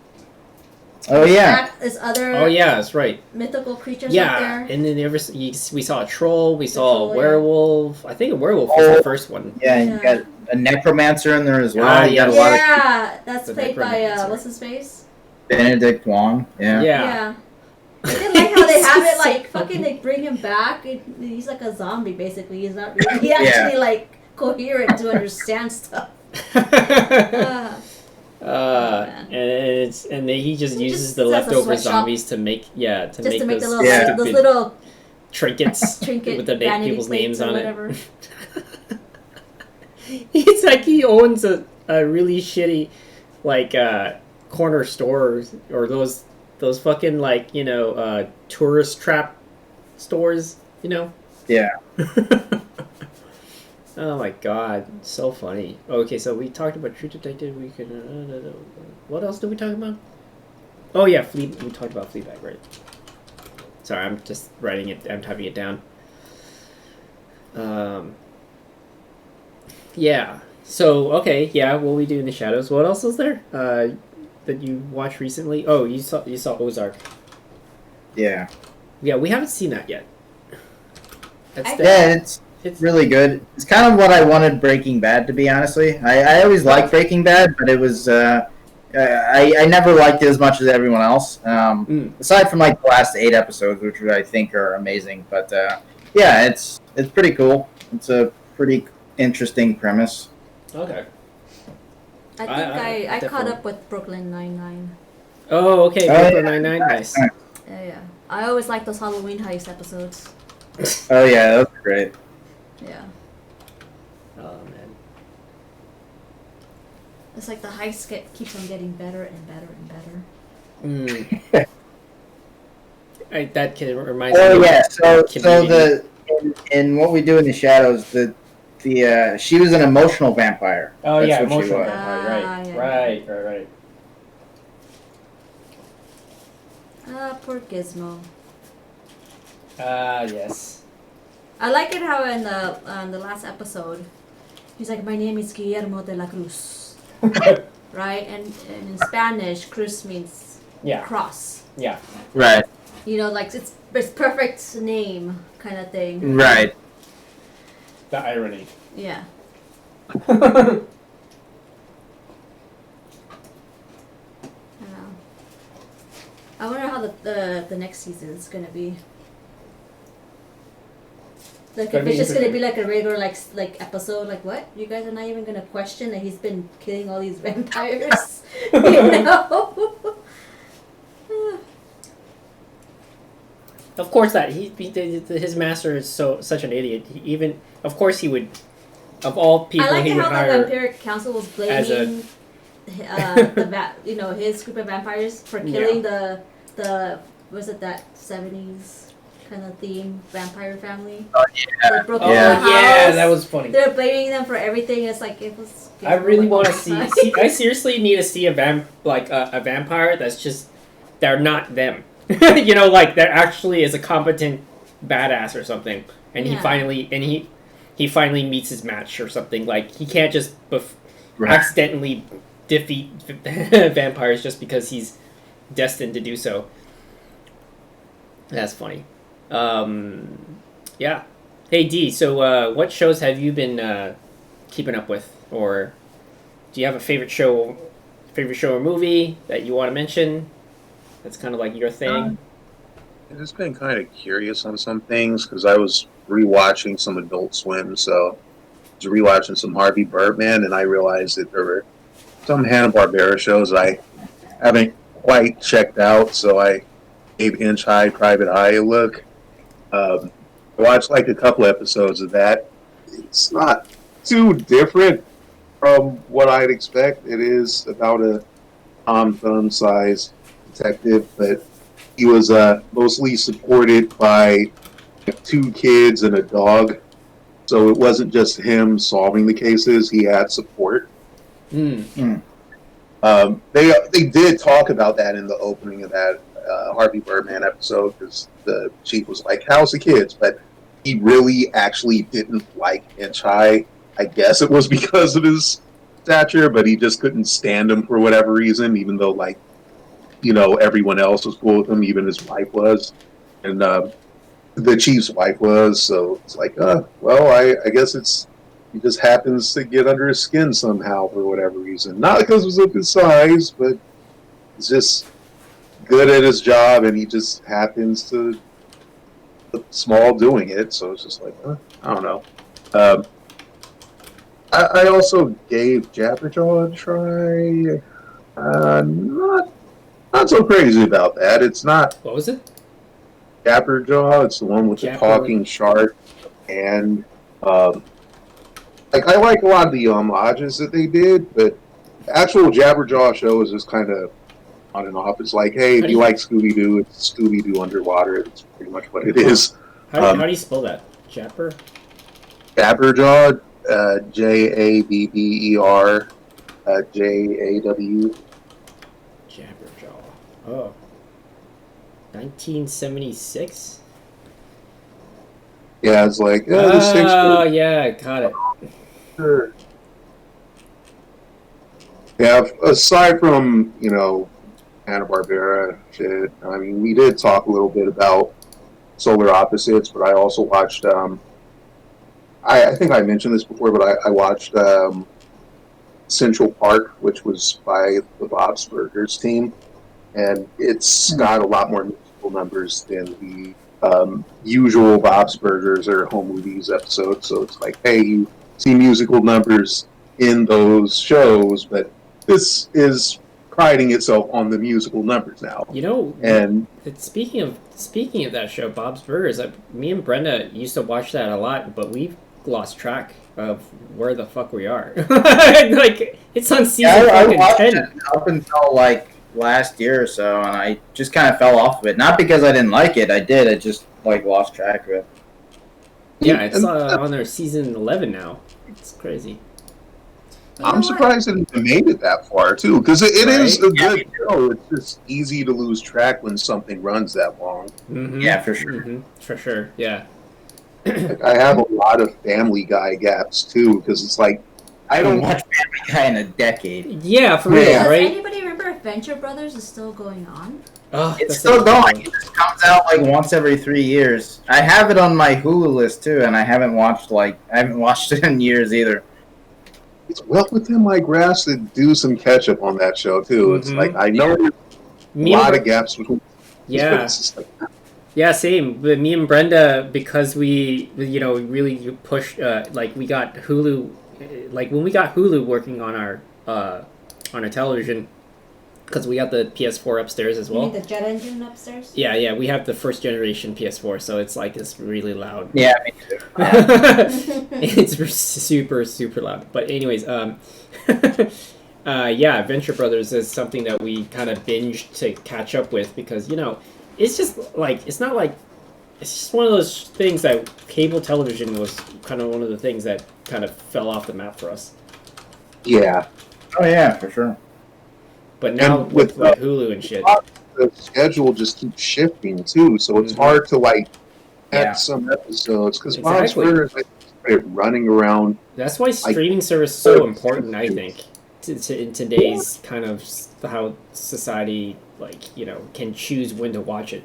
Oh yeah. There's other Oh yeah, that's right. mythical creatures out Yeah, there. and then we saw a troll. We saw troll, a yeah. werewolf. I think a werewolf was the first one. Yeah, you Yeah. got a necromancer in there as well. Ah, You got a yes. lot of Yeah, that's The played by necromancer. what's his face? Benedict Wong. Yeah. Yeah. I did like how they have it like fucking they bring him back. He's like a zombie basically. He's not really he actually like coherent to understand stuff. Man. And then he just He uses just the has a leftover sweatshop. zombies to make Just make to make those, the little Yeah. those little trinkets trinket with the vanity people's plates names or on whatever. it. It's like he owns a really shitty like corner stores or those fucking like tourist trap stores, Yeah. Oh my god, so funny. Okay, so we talked about True Detective. We could. What else did we talk about? Oh yeah, we talked about Fleabag, right? Sorry, I'm just writing it. I'm typing it down. Yeah. So okay, yeah. What we do in the shadows. What else is there? That you watched recently? Oh, you saw Ozark. Yeah. Yeah, we haven't seen that yet. That's Yeah, it's really good. It's kind of what I wanted Breaking Bad to be, honestly. I always liked Breaking Bad, but it was I never liked it as much as everyone else. Aside from like the last 8 episodes, which I think are amazing. But yeah, it's pretty cool. It's a pretty interesting premise. Okay. I think I caught definitely- up with Brooklyn Nine-Nine. Oh, okay. Oh, Brooklyn yeah. Nine-Nine. Nice. Yeah. I always like those Halloween heist episodes. Oh yeah, that's great. Yeah. Oh man. It's like the heist keeps on getting better and better and better. That kid reminds me. Oh of yeah, so Community. in What We Do in the Shadows, the she was an emotional vampire. Oh That's yeah, what she emotional was. vampire. Right. Yeah. Right. Ah, poor Gizmo. Yes. I like it how in the last episode, he's like, my name is Guillermo de la Cruz, right? And in Spanish, cruz means Yeah. cross. Yeah. Right. You know, like it's perfect name kind of thing. Right. The irony. Yeah. I know. I wonder how the next season is gonna be. Like if it's just gonna be like a regular like episode, like what? You guys are not even gonna question that he's been killing all these vampires, you know? Of course, that his master is such an idiot. Of course he would. Of all people, I like he it would how the hire. vampiric council was as a- blaming his group of vampires for killing the was it that 70s kind of theme vampire family? Oh They broke Oh into Yeah. the yeah, house. that was funny. They're blaming them for everything. It's like it was. I really want to like, see. I seriously need to see a vampire that's just they're not them. You know, like there actually is a competent badass or something, and Yeah. he finally meets his match or something. Like he can't just Right. accidentally defeat vampires just because he's destined to do so. That's funny. Yeah. Hey D, so what shows have you been keeping up with, or do you have a favorite show or movie that you want to mention? That's kind of like your thing. I've just been kind of curious on some things because I was rewatching some Adult Swim, so I was rewatching some Harvey Birdman, and I realized that there were some Hanna-Barbera shows I haven't quite checked out, so I gave Inch High, Private Eye a look. I watched like a couple episodes of that. It's not too different from what I'd expect. It is about a Tom Thumb-sized detective, but he was mostly supported by 2 kids and a dog. So it wasn't just him solving the cases; he had support. Mm. They did talk about that in the opening of that Harvey Birdman episode because the chief was like, "How's the kids?" But he really actually didn't like Inch High. I guess it was because of his stature, but he just couldn't stand him for whatever reason, even though everyone else was cool with him, even his wife was, and the chief's wife was. So it's like, well, I guess he just happens to get under his skin somehow for whatever reason. Not because of his size, but he's just good at his job, and he just happens to look small doing it. So it's just like, I don't know. I also gave Jabberjaw a try. Not so crazy about that. It's not What was it? Jabberjaw. It's the one with the talking shark, and I like a lot of the homages that they did, but the actual Jabberjaw show is just kind of on and off. It's like, hey, if you like Scooby Doo, it's Scooby Doo underwater. That's pretty much what it is. How do you spell that? Japper? Jabberjaw, Jabber, Jaw. Jabberjaw. Oh. 1976? Yeah, it's like, the sixth Oh, yeah, got it. Sure. Yeah, aside from, Hanna-Barbera shit, I mean, we did talk a little bit about Solar Opposites, but I also watched, I think I mentioned this before, but I watched Central Park, which was by the Bob's Burgers team, and it's got a lot more musical numbers than the usual Bob's Burgers or Home Movies episode. So it's like, hey, you see musical numbers in those shows, but this is priding itself on the musical numbers now. And speaking of that show, Bob's Burgers, me and Brenda used to watch that a lot, but we've lost track of where the fuck we are. Like it's on season I watched 10. it up until like last year or so, and I just kind of fell off of it. Not because I didn't like it, I did. I just like lost track of it. Yeah, it's on their season 11 now. It's crazy. I'm surprised it even made it that far too, because it is Right? a good show. It's just easy to lose track when something runs that long. Mm-hmm. Yeah, for sure. Mm-hmm. For sure. Yeah. Like, I have a lot of Family Guy gaps too, because it's like I haven't watched Family Guy in a decade. Yeah, for real, Does right? anybody remember Adventure Brothers is still going on? Oh, It's still going. It just comes out like once every 3 years. I have it on my Hulu list too, and I haven't watched it in years either. it's well within my grasp to do some catch up on that show too. It's like I know there's a lot of gaps between. Yeah. It's just like, Yeah, same. But me and Brenda, because we really pushed, like we got Hulu, like when we got Hulu working on our television, because we got the PS4 upstairs as You well. mean the jet engine upstairs? Yeah, we have the first generation PS4, so it's like it's really loud. Yeah, me too. It's super super loud. But anyways, yeah, Adventure Brothers is something that we kind of binged to catch up with because it's just like it's just one of those things that cable television was kind of one of the things that kind of fell off the map for us. yeah. Oh yeah, for sure. But now And with with, Hulu and shit. The schedule just keeps shifting too, so it's hard to like Yeah. add some episodes because Exactly. Bob's Burgers started running around. That's why streaming service is so important, I think, in today's kind of how society can choose when to watch it.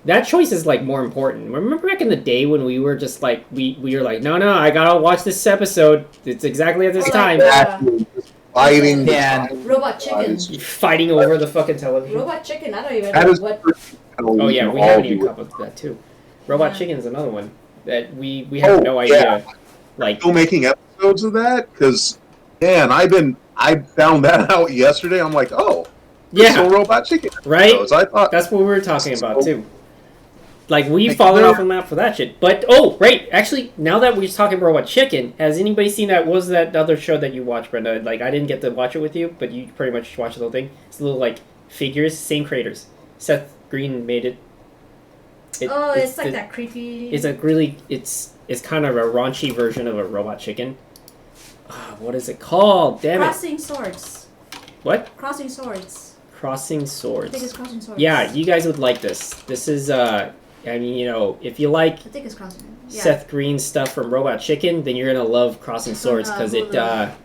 That choice is like more important. Remember back in the day when we were just like we were like, no, I gotta watch this episode. It's exactly at this time. Fighting, Robot Chicken. Fighting over the fucking television. Robot Chicken. I don't even That know is what. Oh yeah, we haven't even covered that too. Robot Chicken is another one that we have no idea. Like still making episodes of that because man, I found that out yesterday. I'm like, oh, yeah, so Robot Chicken, right? episodes. I thought that's what we were talking about too. Like we've Like, fallen no. off the map for that shit. But right, actually, now that we're talking about Robot Chicken, has anybody seen that? What was that other show that you watched, Brenda? Like I didn't get to watch it with you, but you pretty much watched the whole thing. It's a little like figures, same creators. Seth Green made it. It's like that creepy. It's kind of a raunchy version of a Robot Chicken. What is it called? Damn Crossing Swords. What? Crossing Swords. Crossing Swords. I think it's Crossing Swords. Yeah, you guys would like this. This is I mean, if you like I think it's Crossing. Yeah. Seth Green stuff from Robot Chicken, then you're gonna love Crossing Swords because it's they're-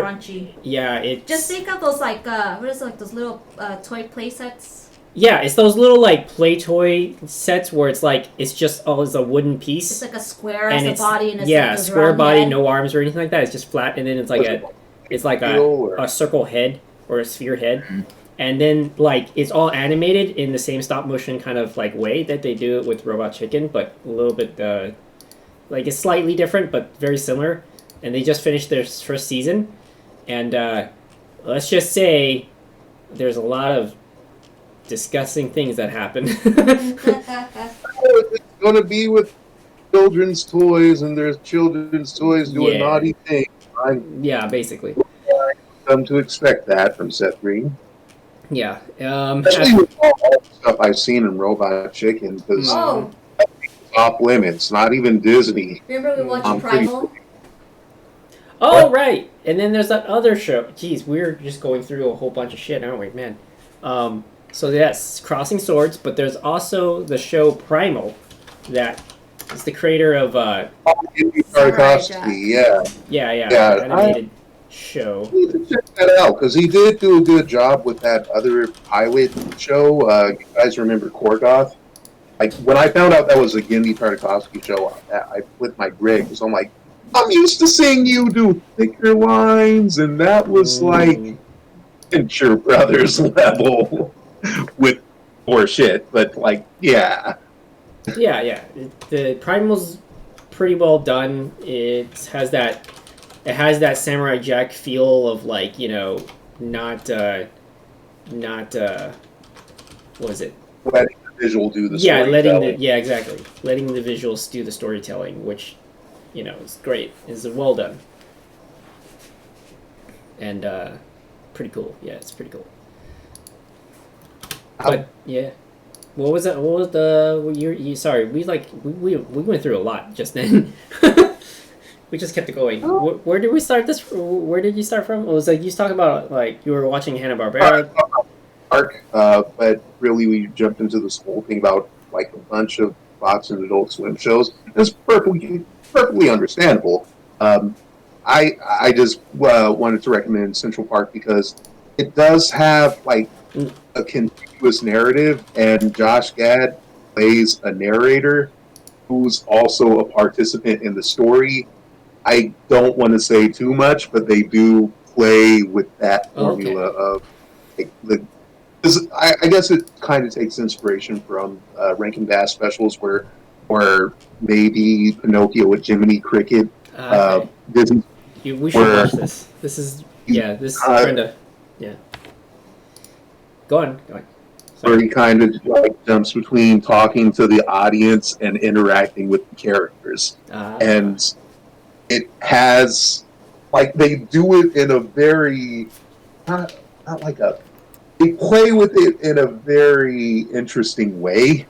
raunchy. it Just think of those those little toy play sets. Yeah, it's those little like play toy sets where it's like it's just it's a wooden It's piece like a square and as a it's body and a square body, head. no arms or anything like that. It's just flat and then it's like a circle head or a sphere head. And then, like, it's all animated in the same stop-motion kind of, like, way that they do it with Robot Chicken, but a little bit, like, it's slightly different, but very similar. And they just finished their first season. And, let's just say there's a lot of disgusting things that happen. it's going to be with children's toys, and there's children's toys doing naughty things. Yeah, basically. Come to expect that from Seth Green. Yeah. Especially with all the stuff I've seen in Robot Chicken, because off limits, not even Disney. Remember we watched Primal? Oh, right. And then there's that other show. Jeez, we're just going through a whole bunch of shit, aren't we, man? So yes, Crossing Swords, but there's also the show Primal that is the creator of Tarkovsky, yeah, animated show. You need to check that out because he did do a good job with that other pilot show. You guys remember Korgoth? Like when I found out that was a Genndy Tartakovsky show, I flipped my grid because I'm like, I'm used to seeing you do thicker lines, and that was like Venture Brothers level with more shit. But like, yeah. The Primal's pretty well done. It has that Samurai Jack feel of like not what is it? Letting the visual do the storytelling. Exactly. Letting the visuals do the storytelling, which is great. Is well done. And pretty cool. Yeah, it's pretty cool. But yeah, what was that? What was the you? Sorry, we went through a lot just then. We just kept it going. Where did we start this? Where did you start from? It was like you was talking about like you were watching Hanna-Barbera. Arc, but really we jumped into this whole thing about like a bunch of Fox and Adult Swim shows. It's perfectly understandable. I just wanted to recommend Central Park because it does have like a continuous narrative, and Josh Gad plays a narrator who's also a participant in the story. I don't want to say too much, but they do play with that formula of like, the. I guess it kind of takes inspiration from Rankin Bass specials, where maybe Pinocchio with Jiminy Cricket. Okay. Disney, We should watch this. This is kind of yeah. Go on. where he kind of like jumps between talking to the audience and interacting with the characters, and it has like they do it in a very not like a they play with it in a very interesting way.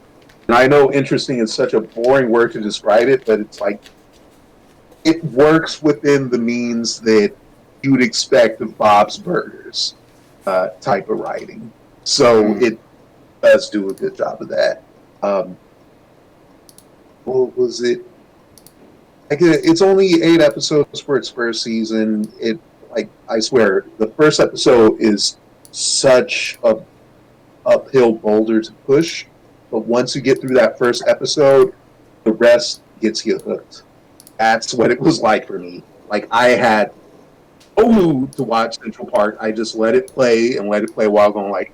And I know interesting is such a boring word to describe it, but it's like it works within the means that you'd expect of Bob's Burgers type of writing. So it does do a good job of that. What was it? Like it's only 8 episodes for its first season. It like I swear the first episode is such a uphill boulder to push, but once you get through that first episode, the rest gets you hooked. That's what it was like for me. Like I had no mood to watch Central Park. I just let it play and let it play while going like,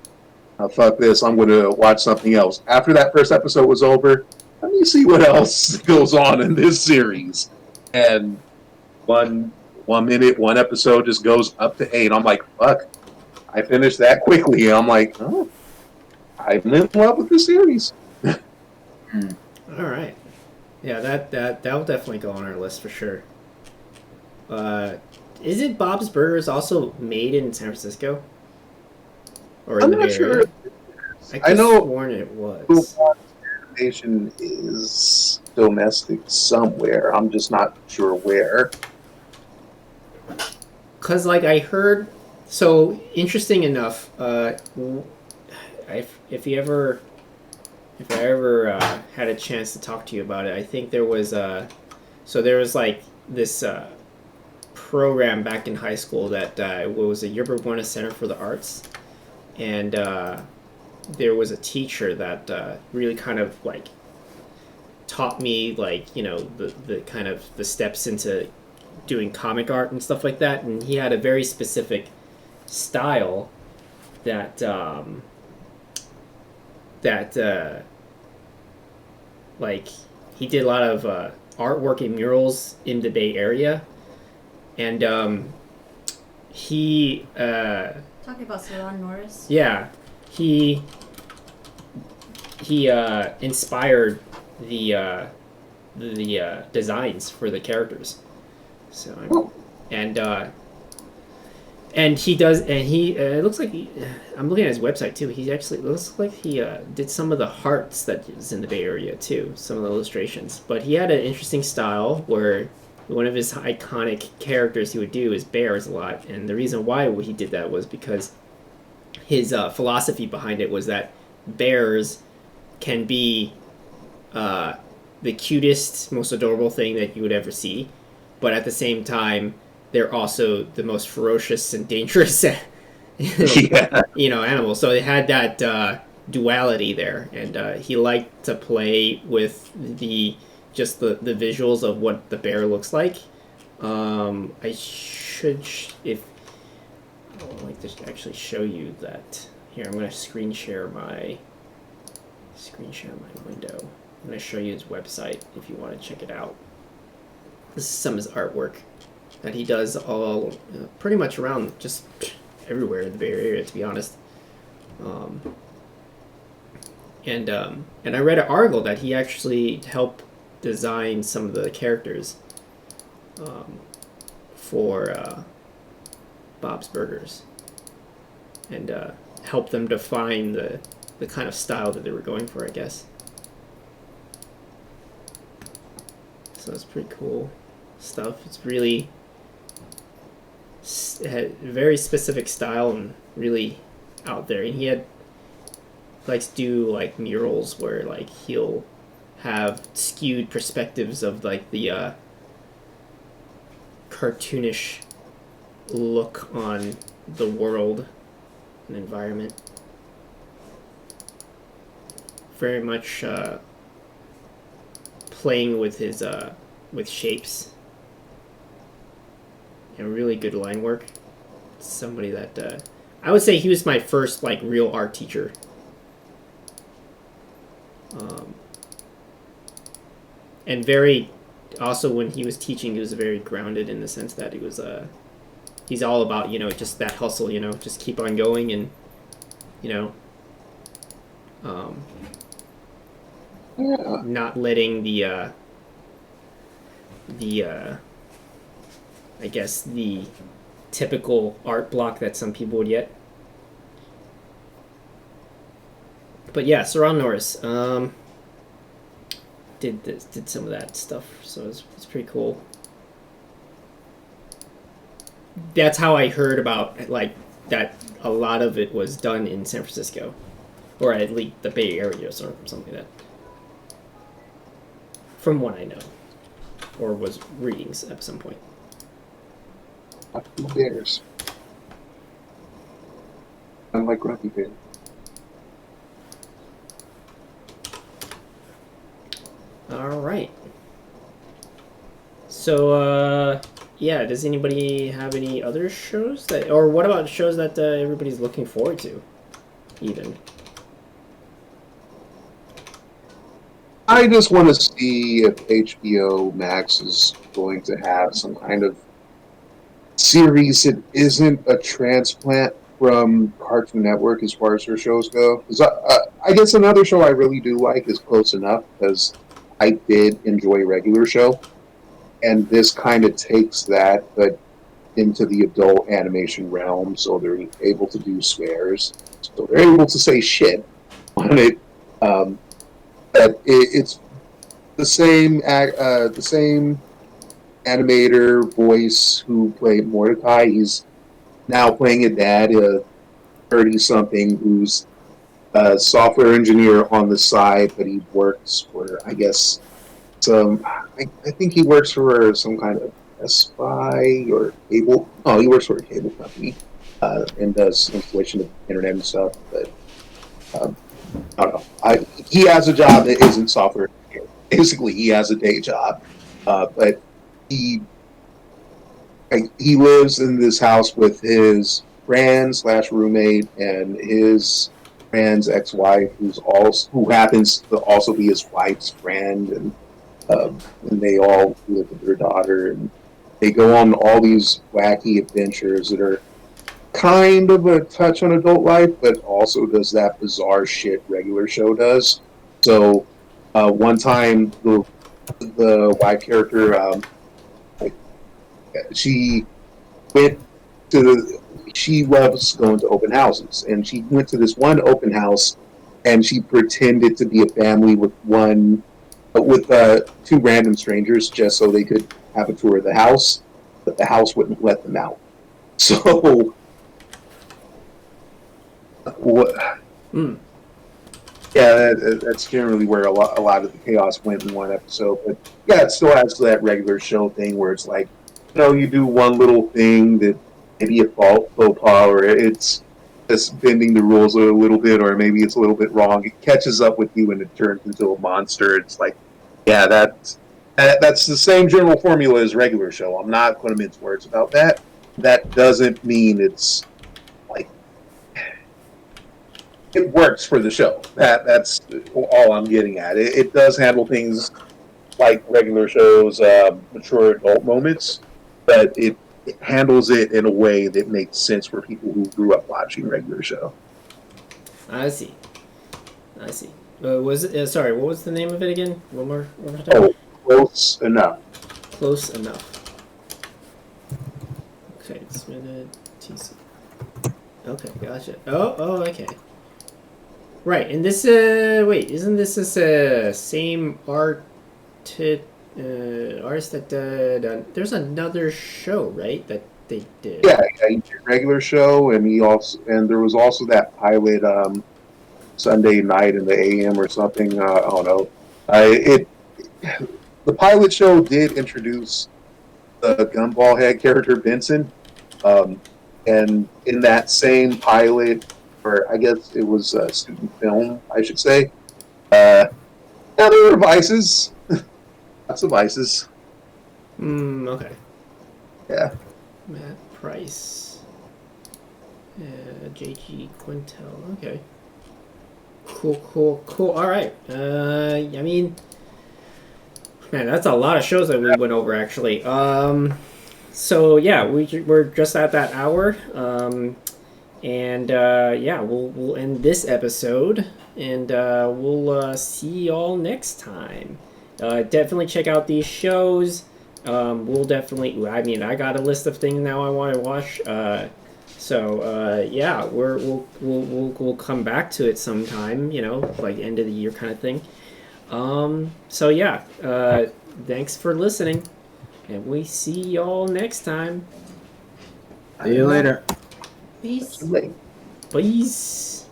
oh, fuck this, I'm going to watch something else. After that first episode was over, let me see what else goes on in this series. And one minute, one episode just goes up to 8. I'm like, fuck. I finished that quickly. I'm like, oh, I'm in love with the series. All right. Yeah, that'll definitely go on our list for sure. Is it Bob's Burgers also made in San Francisco? Or in the Bay Area? I know sworn it was. Animation is domestic somewhere. I'm just not sure where. Cause like I heard, so interesting enough. If I ever had a chance to talk to you about it, I think there was there was like this program back in high school that was a Yerba Buena Center for the Arts, and there was a teacher that really kind of like taught me like the kind of the steps into doing comic art and stuff like that, and he had a very specific style that like he did a lot of artwork and murals in the Bay Area, and he talking about Salon Norris. Yeah, he inspired the designs for the characters. So and he does, and he it looks like I'm looking at his website too. He actually looks like he did some of the hearts that is in the Bay Area too, some of the illustrations. But he had an interesting style where one of his iconic characters he would do is bears a lot, and the reason why he did that was because his philosophy behind it was that bears can be the cutest, most adorable thing that you would ever see, but at the same time, they're also the most ferocious and dangerous, animals. So they had that duality there, and he liked to play with the visuals of what the bear looks like. I should, if I would like to actually show you that. Here, I'm going to screen share my window. I'm going to show you his website if you want to check it out. This is some of his artwork that he does all pretty much around just everywhere in the Bay Area, to be honest. And I read an article that he actually helped design some of the characters for Bob's Burgers. and help them define the kind of style that they were going for, I guess. So it's pretty cool stuff. It's really very specific style and really out there. And he likes to do like murals where like he'll have skewed perspectives of like the cartoonish look on the world and environment. Very much playing with his with shapes and really good line work. Somebody that I would say he was my first like real art teacher. And very also when he was teaching, he was very grounded in the sense that he was he's all about, you know, just that hustle, you know, just keep on going and, you know, not letting the I guess the typical art block that some people would get. But yeah, Saran Norris did some of that stuff, so it's pretty cool. That's how I heard about like that. A lot of it was done in San Francisco, or at least the Bay Area, or something like that. From what I know, or was readings at some point. Bears. I like Grumpy Bear. All right. So, yeah, does anybody have any other shows that, or what about shows that everybody's looking forward to, even? I just want to see if HBO Max is going to have some kind of series that isn't a transplant from Cartoon Network as far as their shows go. 'Cause I guess another show I really do like is Close Enough, because I did enjoy Regular Show, and this kind of takes that, but into the adult animation realm, so they're able to do swears, so they're able to say shit on it. But it's the same animator voice who played Mordecai. He's now playing a dad, a 30-something, who's a software engineer on the side, but he works for, I guess, I think he works for some kind of SPI or cable. Oh, he works for a cable company and does installation of internet and stuff. But I don't know. He has a job that isn't software engineer. Basically, he has a day job, but he lives in this house with his friend/roommate and his friend's ex-wife, who happens to also be his wife's friend, and they all live with their daughter, and they go on all these wacky adventures that are kind of a touch on adult life, but also does that bizarre shit Regular Show does. So one time the wife character, she loves going to open houses, and she went to this one open house, and she pretended to be a family with two random strangers just so they could have a tour of the house, but the house wouldn't let them out. So, yeah, that's generally where a lot of the chaos went in one episode. But yeah, it still has that Regular Show thing where it's like, you do one little thing that maybe a faux pas, or it's just bending the rules a little bit, or maybe it's a little bit wrong. It catches up with you and it turns into a monster. It's like, yeah, that's the same general formula as Regular Show. I'm not going to mince words about that. That doesn't mean it's like it works for the show. That's all I'm getting at. It does handle things like Regular Show's mature adult moments, but it handles it in a way that makes sense for people who grew up watching Regular Show. I see. Was it? Sorry, what was the name of it again? One more time. Oh, Close Enough. Close Enough. Okay, submitted TC. Okay, gotcha. Okay. Right, and this wait, isn't this same artist that there's another show, right, that they did? Yeah, he did a regular show, and there was also that pilot Sunday night in the AM or something. I don't know. It the pilot show did introduce the Gumball Head character Benson, um, and in that same pilot, or I guess it was a student film, I should say. Now there were vices, lots of vices. Okay. Yeah. Matt Price. JG Quintel. Okay. Cool. All right. I mean, man, that's a lot of shows that we went over actually. So yeah, we're just at that hour. And yeah, we'll end this episode, and we'll see y'all next time. Definitely check out these shows. We'll definitely. I mean, I got a list of things now I want to watch. So yeah, we'll come back to it sometime. You know, like end of the year kind of thing. So yeah, thanks for listening, and we see y'all next time. See you later. Peace. Late. Peace.